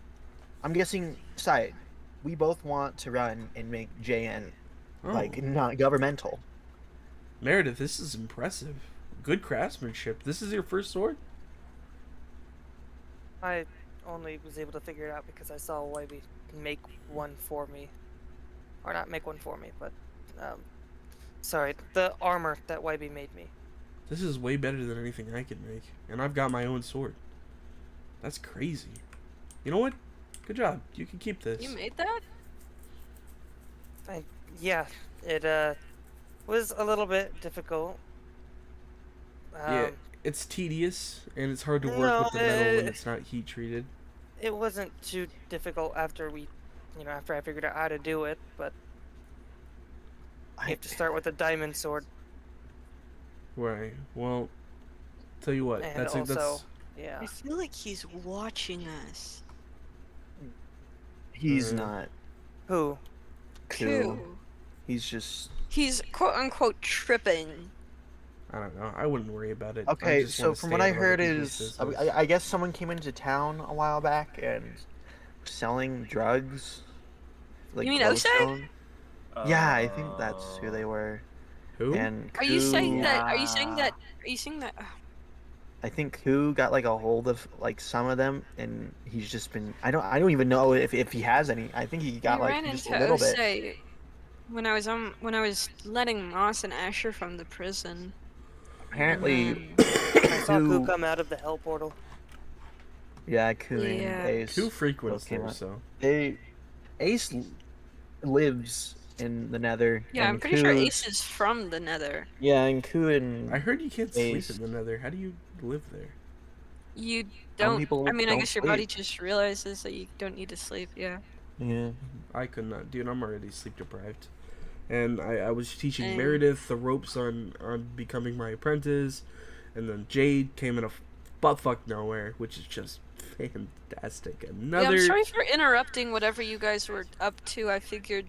I'm guessing side. We both want to run and make JN Oh. like not governmental. Meredith, this is impressive. Good craftsmanship. This is your first sword? I only was able to figure it out because I saw Wybie make one for me. Or not make one for me, but sorry, the armor that Wybie made me. This is way better than anything I can make. And I've got my own sword. That's crazy. You know what? Good job. You can keep this. You made that? Yeah, it was a little bit difficult. Yeah, it's tedious and it's hard to work with the metal when it's not heat treated. It wasn't too difficult after after I figured out how to do it, but you have to start with a diamond sword. Right. Well, tell you what. And That's also, yeah. I feel like he's watching us. He's Mhm. not. Who? Cool. He's just He's quote unquote tripping. I don't know. I wouldn't worry about it. I okay. just So wanna from stay what I out of heard other people's is, business. I guess someone came into town a while back and was selling drugs. Like You mean glowstone. Yeah, I think that's who they were. Who? And Are you saying Koo- that? Are you saying that? Are you saying that? I think who got like a hold of like some of them, and he's just been. I don't even know if he has any. I think he got I like ran just into a little bit. Osei when I was letting Moss and Asher from the prison. Apparently, I saw Koo Koo- come out of the hell portal. yeah, Koo and Yeah. Ace. Who frequents both came there, out. so. Ace lives in the Nether. Yeah, and I'm pretty sure Koo- Ace is from the Nether. Yeah, and Koo and I heard you can't sleep Ace. in the Nether. How do you live there? You Some don't. people I mean, I don't guess your body sleep. just realizes that you don't need to sleep. Yeah. yeah. I could not. Dude, I'm already sleep deprived. And I was teaching Same. Meredith the ropes on becoming my apprentice. And then Jade came in a buttfuck nowhere, which is just fantastic. Yeah, Another. I'm sorry for interrupting whatever you guys were up to. I figured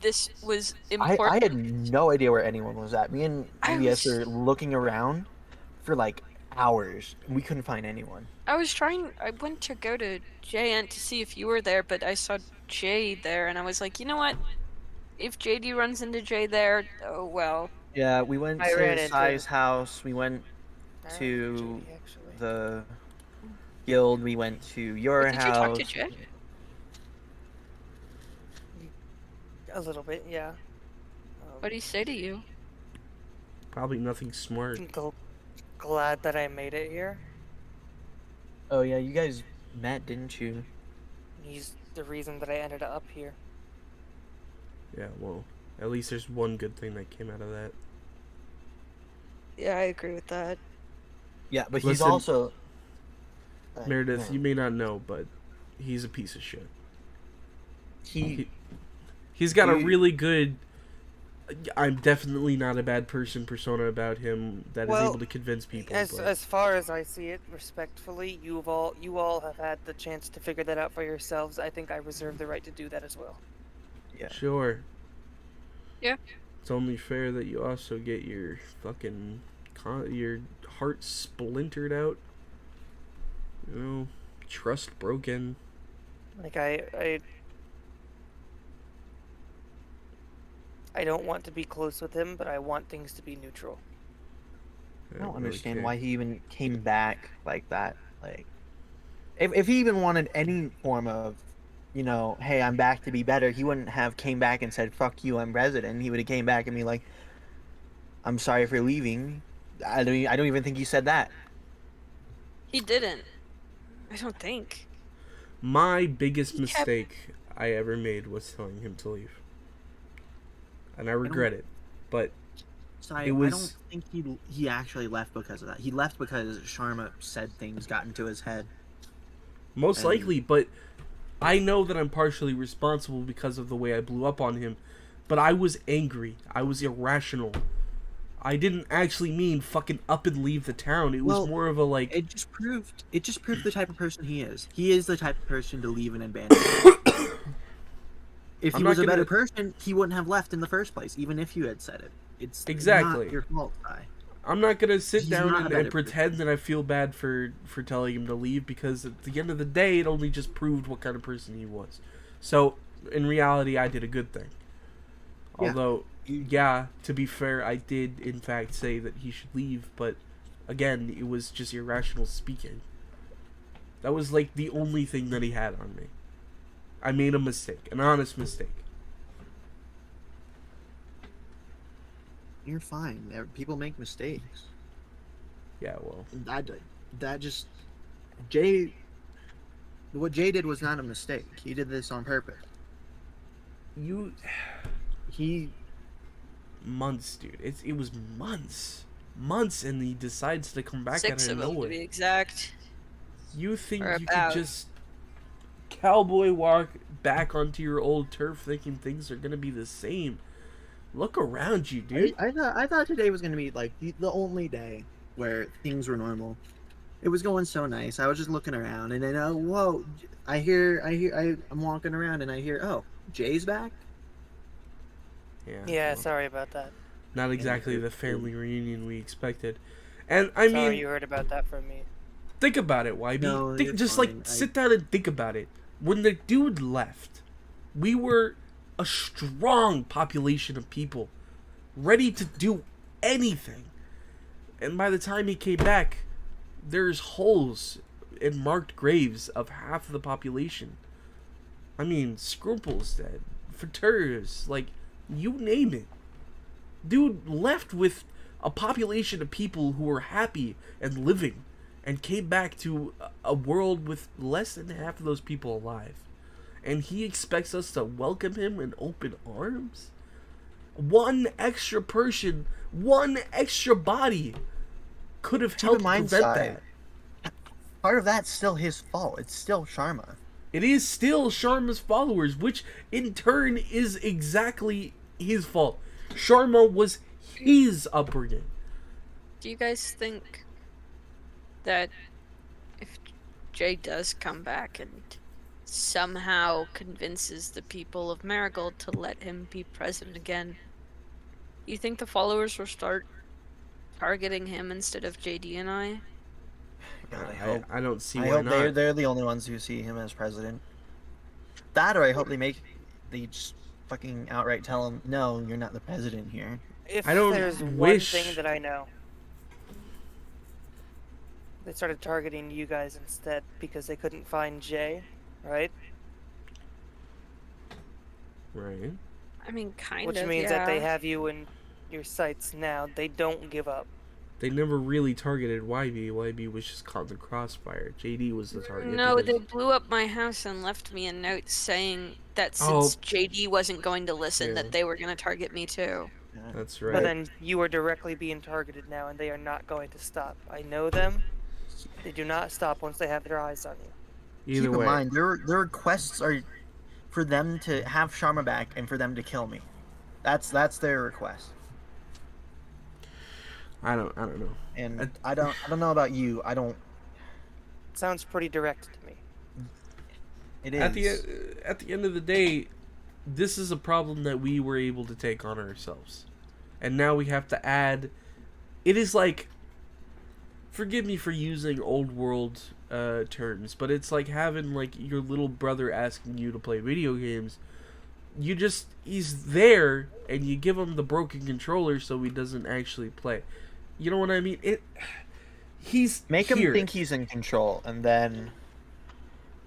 this was important. I had no idea where anyone was at. Me and I EBS was- were looking around for like hours, and we couldn't find anyone. I went to go to JN to see if you were there, but I saw Jay there, and I was like, you know what? If JD runs into Jay there, oh well. Yeah, we went I ran to into Sai's house. We went I ran into to JD actually. the guild. We went to your Wait, did you talk to house. Jay? A little bit, yeah. What did he say to you? Probably nothing smart. Glad that I made it here. Oh yeah, you guys met, didn't you? He's the reason that I ended up here. Yeah, well, at least there's one good thing that came out of that. Yeah, I agree with that. Yeah, but he's Listen, also Meredith, yeah. you may not know, but he's a piece of shit. He's got a really good I'm definitely not a bad person persona about him that is able to convince people. As far as I see it, respectfully, you all have had the chance to figure that out for yourselves. I think I reserve the right to do that as well. Yeah. Sure. Yeah. It's only fair that you also get your fucking your heart splintered out. You know, trust broken. Like I don't want to be close with him, but I want things to be neutral. I don't understand why he even came back like that. Like, if he even wanted any form of, you know, hey, I'm back to be better, he wouldn't have came back and said, "Fuck you, I'm president." He would have came back and be like, "I'm sorry for leaving." I don't even think he said that. He didn't. I don't think. My biggest He kept- mistake I ever made was telling him to leave. And I regret it. But I it was... I don't think he actually left because of that. He left because Sharma said things got into his head. Most likely, but I know that I'm partially responsible because of the way I blew up on him. But I was angry. I was irrational. I didn't actually mean fucking up and leave the town. It was more of a like... It just proved the type of person he is. He is the type of person to leave an abandoned. If he was a better person, he wouldn't have left in the first place, even if you had said it. It's exactly not your fault, Sai. I'm not gonna sit down and pretend that I feel bad for telling him to leave, because at the end of the day, it only just proved what kind of person he was. So, in reality, I did a good thing. Yeah. Although, yeah, to be fair, I did in fact say that he should leave, but again, it was just irrational speaking. That was like the only thing that he had on me. I made a mistake, an honest mistake. You're fine. People make mistakes. Yeah, well. That just... What Jay did was not a mistake. He did this on purpose. Months, dude. It was months. Months, and he decides to come back 6 out of of them, nowhere. to be exact. You think you could just cowboy walk back onto your old turf thinking things are gonna be the same? Look around you, dude. I thought today was gonna be like the only day where things were normal. It was going so nice. I was just looking around, and then whoa! I'm walking around, and I hear, oh, Jay's back. Yeah, sorry about that. Not exactly the family reunion we expected. And I mean, you heard about that from me. Think about it, YB. No, just fine. like sit down and think about it. When the dude left, we were a strong population of people ready to do anything. And by the time he came back, there's holes and marked graves of half of the population. I mean, Scrumple's dead. Faturs, like, you name it. Dude left with a population of people who were happy and living, and came back to a world with less than half of those people alive. And he expects us to welcome him in open arms? One extra person, one extra body could have helped prevent that. Part of that's still his fault. It's still Sharma. It is still Sharma's followers, which in turn is exactly his fault. Sharma was his upbringing. Do you guys think that if Jay does come back and somehow convinces the people of Marigold to let him be president again, you think the followers will start targeting him instead of JD and I? God, I don't see why hope not. They're the only ones who see him as president. That, or I hope they just fucking outright tell him, no, you're not the president here. If I don't there's one wish. thing that I know, they started targeting you guys instead because they couldn't find Jay, right? Right. I mean, kind Which of, means that they yeah. have you in your sights now. They don't give up. They never really targeted YB. YB was just caught in the crossfire. JD was the target. No, because... they blew up my house and left me a note saying that Oh, since JD wasn't going to listen, yeah. that they were going to target me too. Yeah. That's But right. then you are directly being targeted now, and they are not going to stop. I know them. They do not stop once they have their eyes on you. Either Keep in way, mind, their requests are for them to have Sharma back and for them to kill me. That's their request. I don't know. And I don't know about you. I don't. Sounds pretty direct to me. It is. At the end of the day, this is a problem that we were able to take on ourselves, and now we have to add. It is like, forgive me for using old world terms, but it's like having like your little brother asking you to play video games. He's there, and you give him the broken controller so he doesn't actually play. You know what I mean? He's Make here. him think he's in control, and then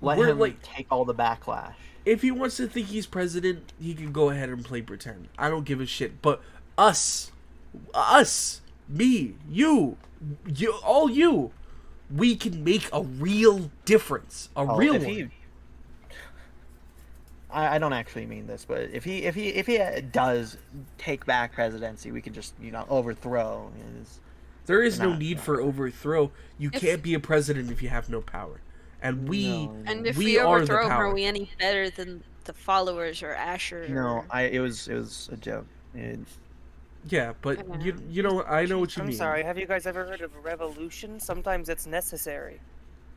let We're him like- take all the backlash. If he wants to think he's president, he can go ahead and play pretend. I don't give a shit. But us, me, you, all you, we can make a real difference. A real if one. he, I don't actually mean this, but if he does take back presidency, we can just overthrow his. There is no Not- need for overthrow. You If- can't be a president if you have no power. And we, No, And if we we are the overthrow him, power. are we any better than the followers or Asher? No, it was a joke. Yeah, but I know. you know, I know what you I'm mean. sorry, have you guys ever heard of a revolution? Sometimes it's necessary.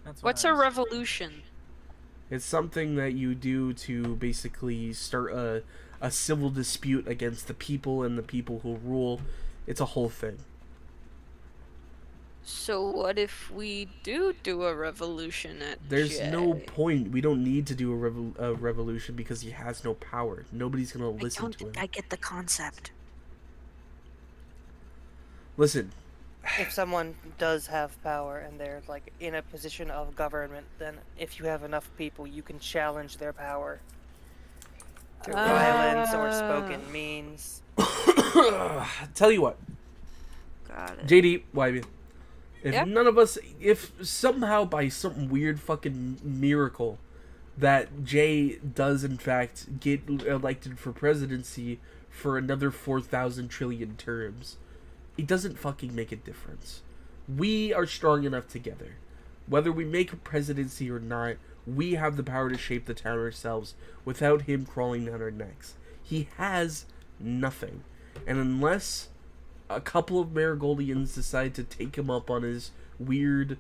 That's what What's I a was- revolution? It's something that you do to basically start a civil dispute against the people and the people who rule. It's a whole thing. So what if we do a revolution at There's Jay? no point. We don't need to do a revolution because he has no power. Nobody's gonna I listen don't to think him. I get the concept. Listen, If someone does have power and they're like in a position of government, then if you have enough people, you can challenge their power through violence or spoken means. tell you what, Got it. JD, YB. If Yeah? none of us, if somehow by some weird fucking miracle that Jay does in fact get elected for presidency for another 4,000 trillion terms, it doesn't fucking make a difference. We are strong enough together. Whether we make a presidency or not, we have the power to shape the town ourselves without him crawling down our necks. He has nothing. And unless a couple of Marigoldians decide to take him up on his weird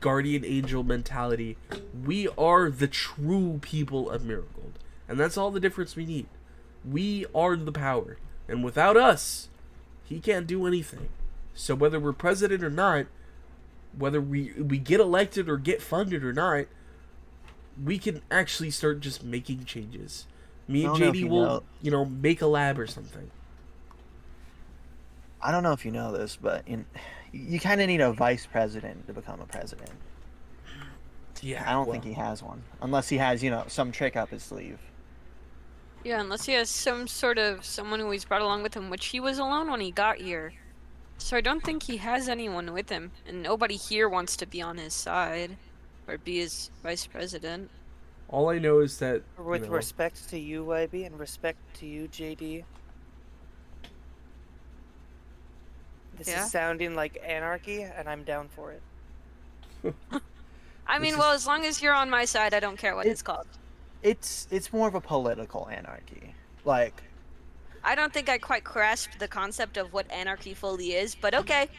guardian angel mentality, we are the true people of Marigold. And that's all the difference we need. We are the power. And without us, he can't do anything. So whether we're president or not, whether we get elected or get funded or not, we can actually start just making changes. Me and I don't know if JD you will, know- make a lab or something. I don't know if you know this, but you kind of need a vice president to become a president. Yeah, I don't think he has one, unless he has some trick up his sleeve. Yeah, unless he has some sort of someone who he's brought along with him, which he was alone when he got here. So I don't think he has anyone with him, and nobody here wants to be on his side or be his vice president. All I know is that With respect to you, YB, and respect to you, JD. This Yeah? is sounding like anarchy, and I'm down for it. I mean, well, as long as you're on my side, I don't care what it's called. It's more of a political anarchy. Like, I don't think I quite grasped the concept of what anarchy fully is, but okay.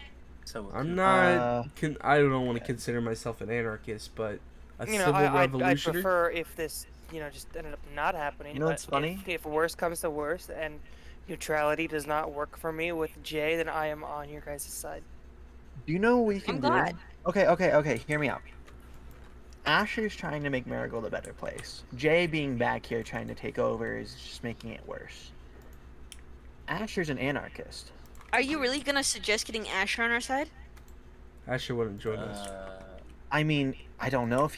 So I'm not. Uh, I don't want to consider myself an anarchist, but a civil I'd revolutionary. prefer if this, just ended up not happening. You know but what's funny? If worse comes to worse, and neutrality does not work for me with Jay, then I am on your guys' side. do you know what we can I'm do? glad. Okay. Hear me out. Asher's trying to make Marigold a better place. Jay being back here trying to take over is just making it worse. Asher's an anarchist. Are you really gonna suggest getting Asher on our side? Asher wouldn't join us. I mean, I don't know if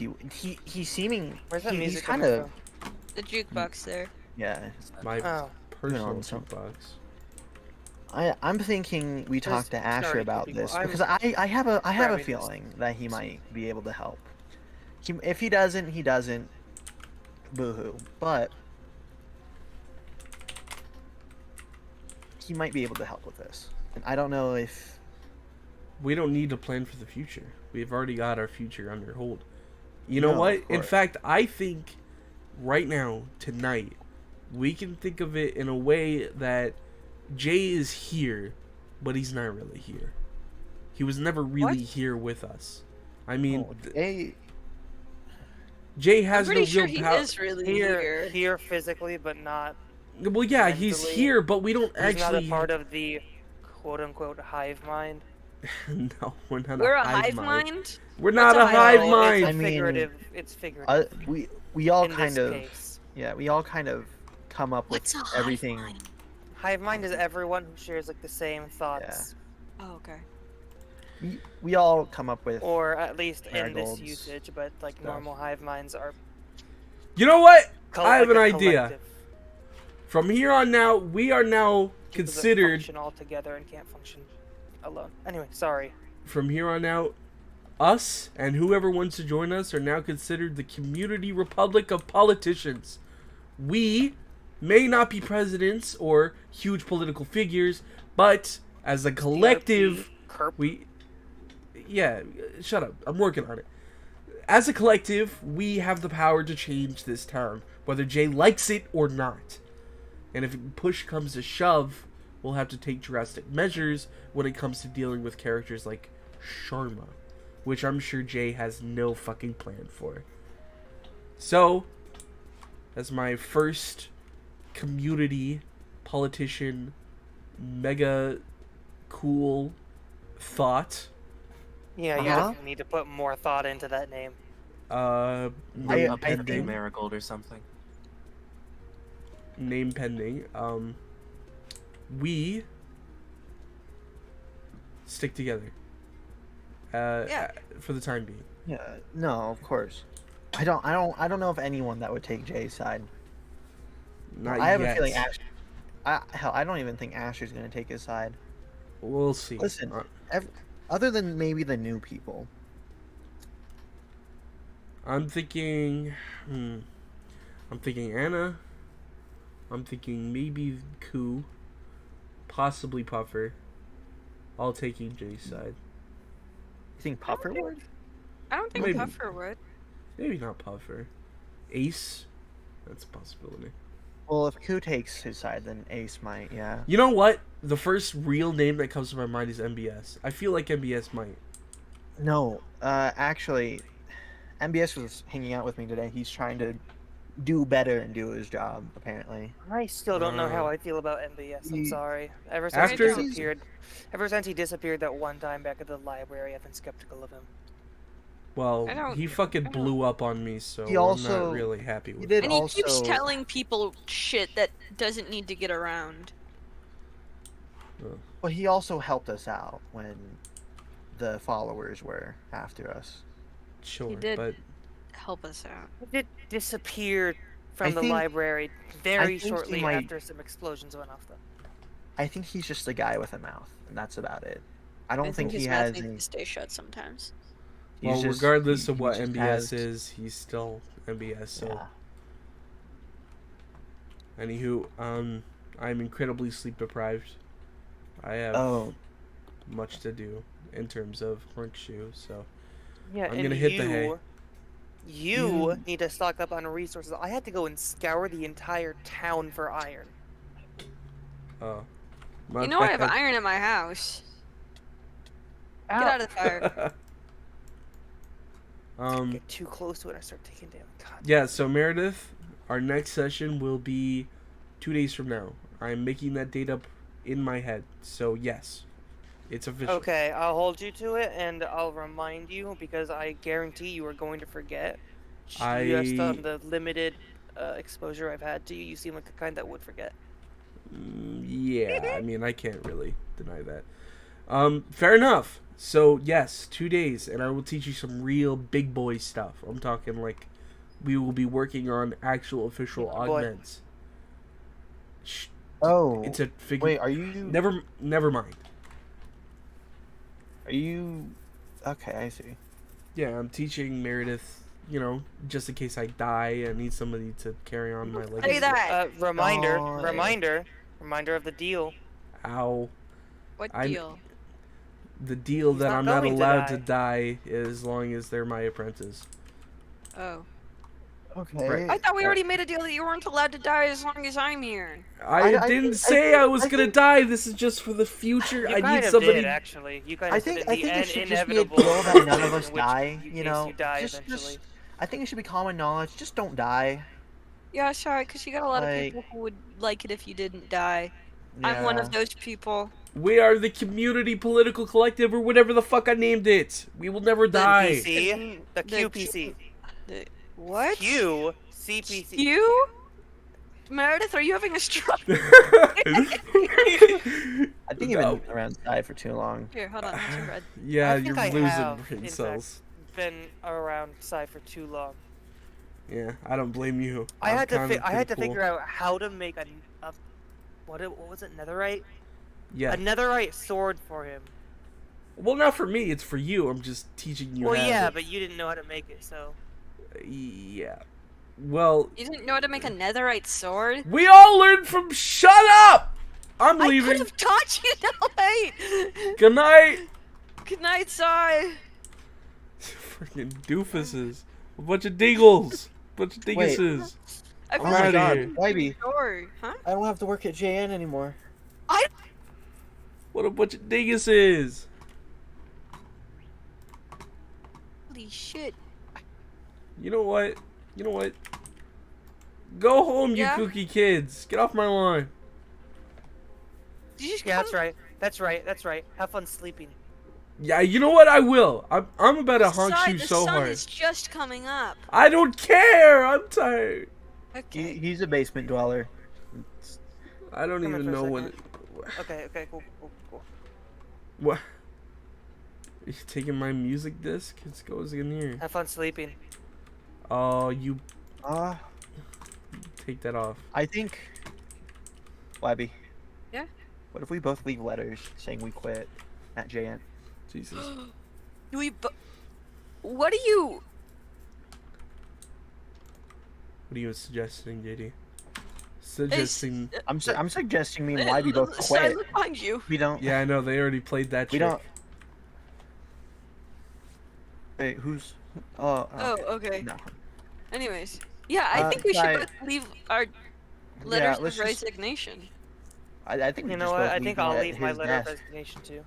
he's seeming Where's that he's music kind coming of from? The jukebox there. yeah. My Oh, personal on some- jukebox. I'm thinking we talk to Asher sorry, about people, this I'm because I have a grabbing this. feeling that he might be able to help. If he doesn't, he doesn't. Boo-hoo. But he might be able to help with this. And I don't know if We don't need to plan for the future. We've already got our future under hold. You know No, what? of In course. fact, I think right now, tonight, we can think of it in a way that Jay is here, but he's not really here. He was never really What? here with us. I mean, Jay I'm has no pretty real sure he power. is really here, here. here physically, but not. Well, yeah, he's mentally. here, but we don't He's actually. not a part of the quote-unquote hive mind. No, we're not We're a a hive hive mind. mind? We're not a What's a hive hive mind. It's I mean, figurative. It's figurative. we all in kind this of case. yeah, we all kind of come up with What's a hive everything. mind? Hive mind is everyone who shares like the same thoughts, Oh, okay. We all come up with or at least in this Marigolds usage. But like stuff. normal hive minds are. You know what? I have like an a idea. collective. From here on out, we are now People that considered. function all together and can't function alone. Anyway, sorry. From here on out, us and whoever wants to join us are now considered the community republic of politicians. We may not be presidents or huge political figures, but as a collective, Kerp. yeah, shut up. I'm working on it. As a collective, we have the power to change this town, whether Jay likes it or not. And if push comes to shove, we'll have to take drastic measures when it comes to dealing with characters like Sharma, which I'm sure Jay has no fucking plan for. So, as my first community politician mega cool thought, Yeah, you Uh-huh. definitely need to put more thought into that name. name Up in the pending. Marigold or something. Name pending. We stick together. Yeah. For the time being. yeah. No, of course. I don't know of anyone that would take Jay's side. Not I have yet. a feeling hell, I don't even think Asher's gonna take his side. We'll see. Listen, other than maybe the new people. I'm thinking. I'm thinking Anna. I'm thinking maybe Koo. Possibly Puffer. All taking Jay's side. You think Puffer would? I don't think Maybe. Puffer would. Maybe not Puffer. Ace. That's a possibility. Well, if Koo takes his side, then Ace might. Yeah. You know what? The first real name that comes to my mind is MBS. I feel like MBS might. No, actually, MBS was hanging out with me today. He's trying to do better and do his job, apparently. I still don't know how I feel about MBS. I'm Ye- sorry. Ever since After- he disappeared, that one time back at the library, I've been skeptical of him. Well, I don't- he fucking I don't- blew up on me, so He I'm also- not really happy with did it. And he keeps also- telling people shit that doesn't need to get around. Well, he also helped us out when the followers were after us. Sure, did. but Help us out. He did disappear from I the think- library I very think he shortly might- after some explosions went off, though. I think he's just a guy with a mouth, and that's about it. I don't I think his he mouth has needs any. to stay shut sometimes. He's well, just- regardless he- of he what just MBS has- is, he's still MBS. So, Yeah. anywho, I'm incredibly sleep deprived. I have Oh, much to do in terms of Hork Shoe, so Yeah, I'm and gonna hit the hay. you You- need to stock up on resources. I had to go and scour the entire town for iron. You know I have iron in my house. Get out of the fire. Get too close to it, I start taking damage. God. Yeah, so Meredith, our next session will be 2 days from now. I'm making that date up in my head, so yes, it's official. Okay, I'll hold you to it, and I'll remind you because I guarantee you are going to forget. Just on the limited exposure I've had to you, you seem like the kind that would forget. Yeah, I mean, I can't really deny that. Fair enough. So, yes, 2 days, and I will teach you some real big boy stuff. I'm talking like we will be working on actual official Big boy. augments. Shh, Oh, it's a figure. wait, are you? Never mind. Are you? Okay, I see. Yeah, I'm teaching Meredith, you know, just in case I die, I need somebody to carry on my Say legacy. that. Reminder, God. reminder of the deal. Ow. What I'm- deal? The deal He's that not I'm not going to allowed to die. die as long as they're my apprentice. Oh. Okay. Right. I thought we already made a deal that you weren't allowed to die as long as I'm here. I didn't say I was gonna think- die. This is just for the future. You I kind need of somebody. did, actually. You kind I of think said I in the think it end, should just be a inevitable deal that none of in us which die. in You case know, you die just eventually. I think it should be common knowledge. Just don't die. Yeah, sorry, because you got a lot of Like- people who would like it if you didn't die. Yeah. I'm one of those people. We are the community political collective, or whatever the fuck I named it. We will never die. CPC, the The QPC, The, what? Q CPC. You? Meredith, are you having a stroke? I think you've been around die for too long. Here, hold on. Have some bread. Yeah, I think you're I losing have, brain in cells. Been around Psy for too long. Yeah, I don't blame you. I had to cool. figure out how to make a what was it, netherite? Yeah. A netherite sword for him. Well, not for me. It's for you. I'm just teaching you. Well, how yeah, to- but you didn't know how to make it, so. Yeah. Well, You didn't know how to make a netherite sword? we all learned from. Shut up! I'm I could leaving. have taught you no wait. Good night. Good night, Sai. Freaking doofuses. A bunch of diggles. Bunch of dinguses. I Oh feel my like God, you Wybie. story, huh? I don't have to work at JN anymore. What a bunch of dinguses. Holy shit. You know what? You know what? Go home, Yeah? you kooky kids. Get off my lawn. Did you just Yeah, come? that's right. That's right. That's right. Have fun sleeping. Yeah, you know what? I will. I'm about to honk Sai, you the so sun hard. is just coming up. I don't care. I'm tired. Okay. He's a basement dweller. I don't Come in even for a know when. second. Okay, cool. What? Are you taking my music disc? It goes in here. Have fun sleeping. Oh, you Uh, take that off. I think. Wybie. Yeah? What if we both leave letters saying we quit at JN? Jesus. What are you? What are you suggesting, JD? Suggesting. I'm suggesting me and Wybie both Sai, quit. look behind you. We don't. Yeah, I know. They already played that We trick. don't. Wait, who's? Oh. Oh, okay. No. Anyways, yeah, I think we Sai- should both leave our letters let's of just- resignation. I think we You know just what? both I leave think them I'll at leave my his letter of desk. resignation too.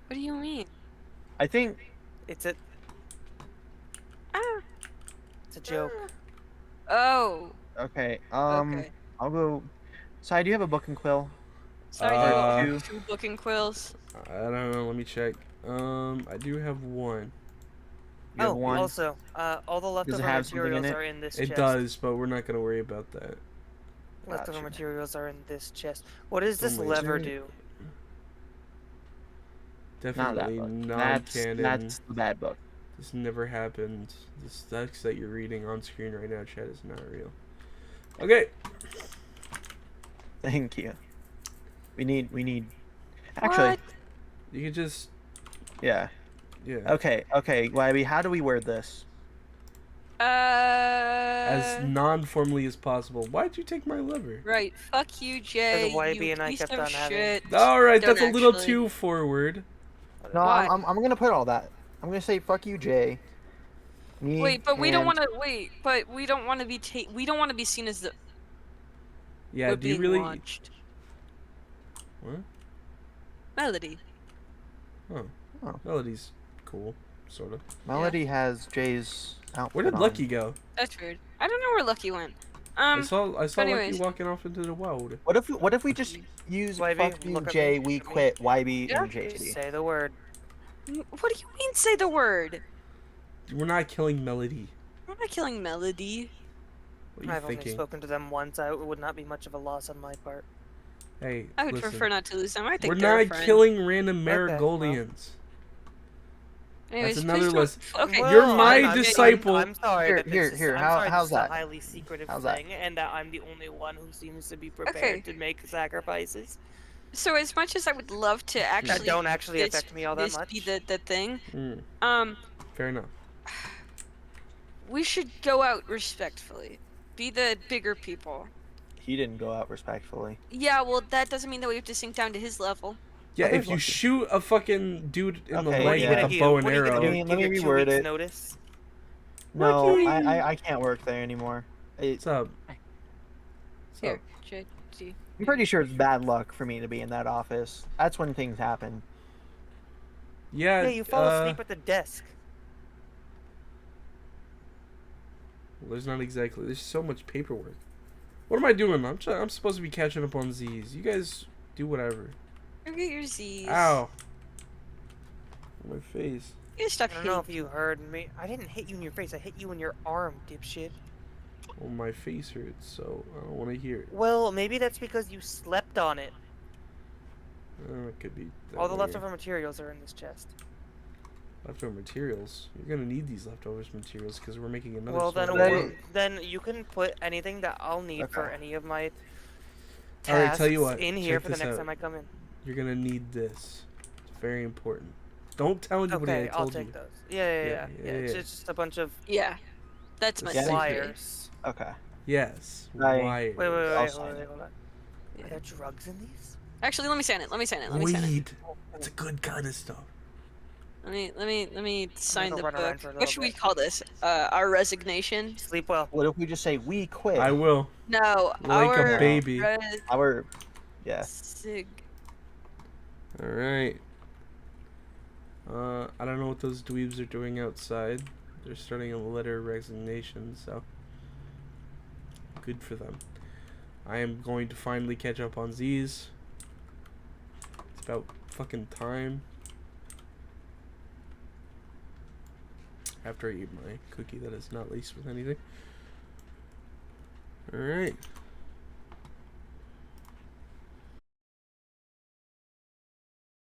What do you mean? I think. It's a Ah. joke. Oh. Okay. Okay. I'll go. Sai, do you have a book and quill? Sorry, Uh, you have two booking quills. I don't know. Let me check. I do have one. You have Oh, one? also, all the leftover have something in materials it? are in this It chest. does, but we're not gonna worry about that. Leftover Gotcha. materials are in this chest. What does this my lever God. do? Not that Definitely book. non-canon. That's the bad book. This never happened. This text that you're reading on screen right now, chat, is not real. Okay. Thank you. We need. Actually, What? You can just. yeah. Yeah. Okay. Wybie, how do we word this? As non-formally as possible. Why'd you take my lever? Right. Fuck you, Jay. Wybie You and I piece kept of on having- shit. Alright, Don't that's a little actually. too forward. No, Why? I'm gonna put all that. I'm gonna say fuck you, Jay. Me Wait, but we don't and- want to wait. But we don't want to be we don't want to be seen as the Yeah, we're do you being really. watched. What? Melody. Oh. Oh. Melody's cool, sort of. Melody has Jay's outfit. Where did on. Lucky go? That's weird. I don't know where Lucky went. I saw Lucky anyways. walking off into the wild. What if we just use Wybie, fuck you, look at Jay, me, we look at me. quit, Wybie, Yeah. and JD? Say the word. What do you mean? Say the word. We're not killing Melody. We're not killing Melody. What are you I've only thinking? spoken to them once. It would not be much of a loss on my part. Hey, I would listen. prefer not to lose them. I think We're they're a not friend. killing random Okay, well. Marigoldians. Anyways, That's another please don't. list. Okay. You're Well, my I'm disciple. I'm sorry Here, that here, this is. here, I'm how- sorry how's this is a that? highly secretive How's that? thing, and that I'm the only one who seems to be Okay. prepared to make sacrifices So as much as I would love to that actually don't actually this affect me all that this much. be the thing, Mm, fair enough. we should go out respectfully. Be the bigger people. He didn't go out respectfully. Yeah, well, that doesn't mean that we have to sink down to his level. Yeah, Okay, if you well- shoot a fucking dude in the Okay, What are leg you with gonna a do? bow and What are you arrow, gonna do? Let me Give your 2 reword weeks it. notice? No, Lucky. I can't work there anymore. what's up? What's Here, up? JD. I'm pretty sure it's bad luck for me to be in that office. That's when things happen. Yeah, Yeah, you fall asleep at the desk. well, there's not exactly. There's so much paperwork. What am I doing? I'm supposed to be catching up on Z's. You guys do whatever. Go get your Z's. Ow. My face. You stop I don't know if hitting you heard me. I didn't hit you in your face. I hit you in your arm, dipshit. Well, my face hurts, so I don't want to hear it. Well, maybe that's because you slept on it. It could be. That All the way. leftover materials are in this chest. Leftover materials. You're gonna need these leftover materials because we're making another. Well, then, sword. Hey. you can put anything that I'll need for Okay. any of my tasks All right, tell you what, in here check for the this next out. time I come in. You're gonna need this. It's very important. Don't tell anybody Okay, I I'll told take you. those. Yeah. Yeah. It's just a bunch of Yeah, that's my Yeah. secret. wires. Okay. Yes. I- Wires. Wait, I'll sign it. hold on. Yeah. Are there drugs in these? Actually, let me sign it. Let me sign it. Let me sign it. Weed. It's a good kind of stuff. Let me sign go the run around book. for a What little should we bit. call this? Our resignation? Sleep well. What if we just say we quit? I will. No, Like our a baby. Our, yeah. Sig. All right. I don't know what those dweebs are doing outside. They're starting a letter of resignation, so good for them. I am going to finally catch up on Z's. It's about fucking time. After I eat my cookie that is not laced with anything. Alright.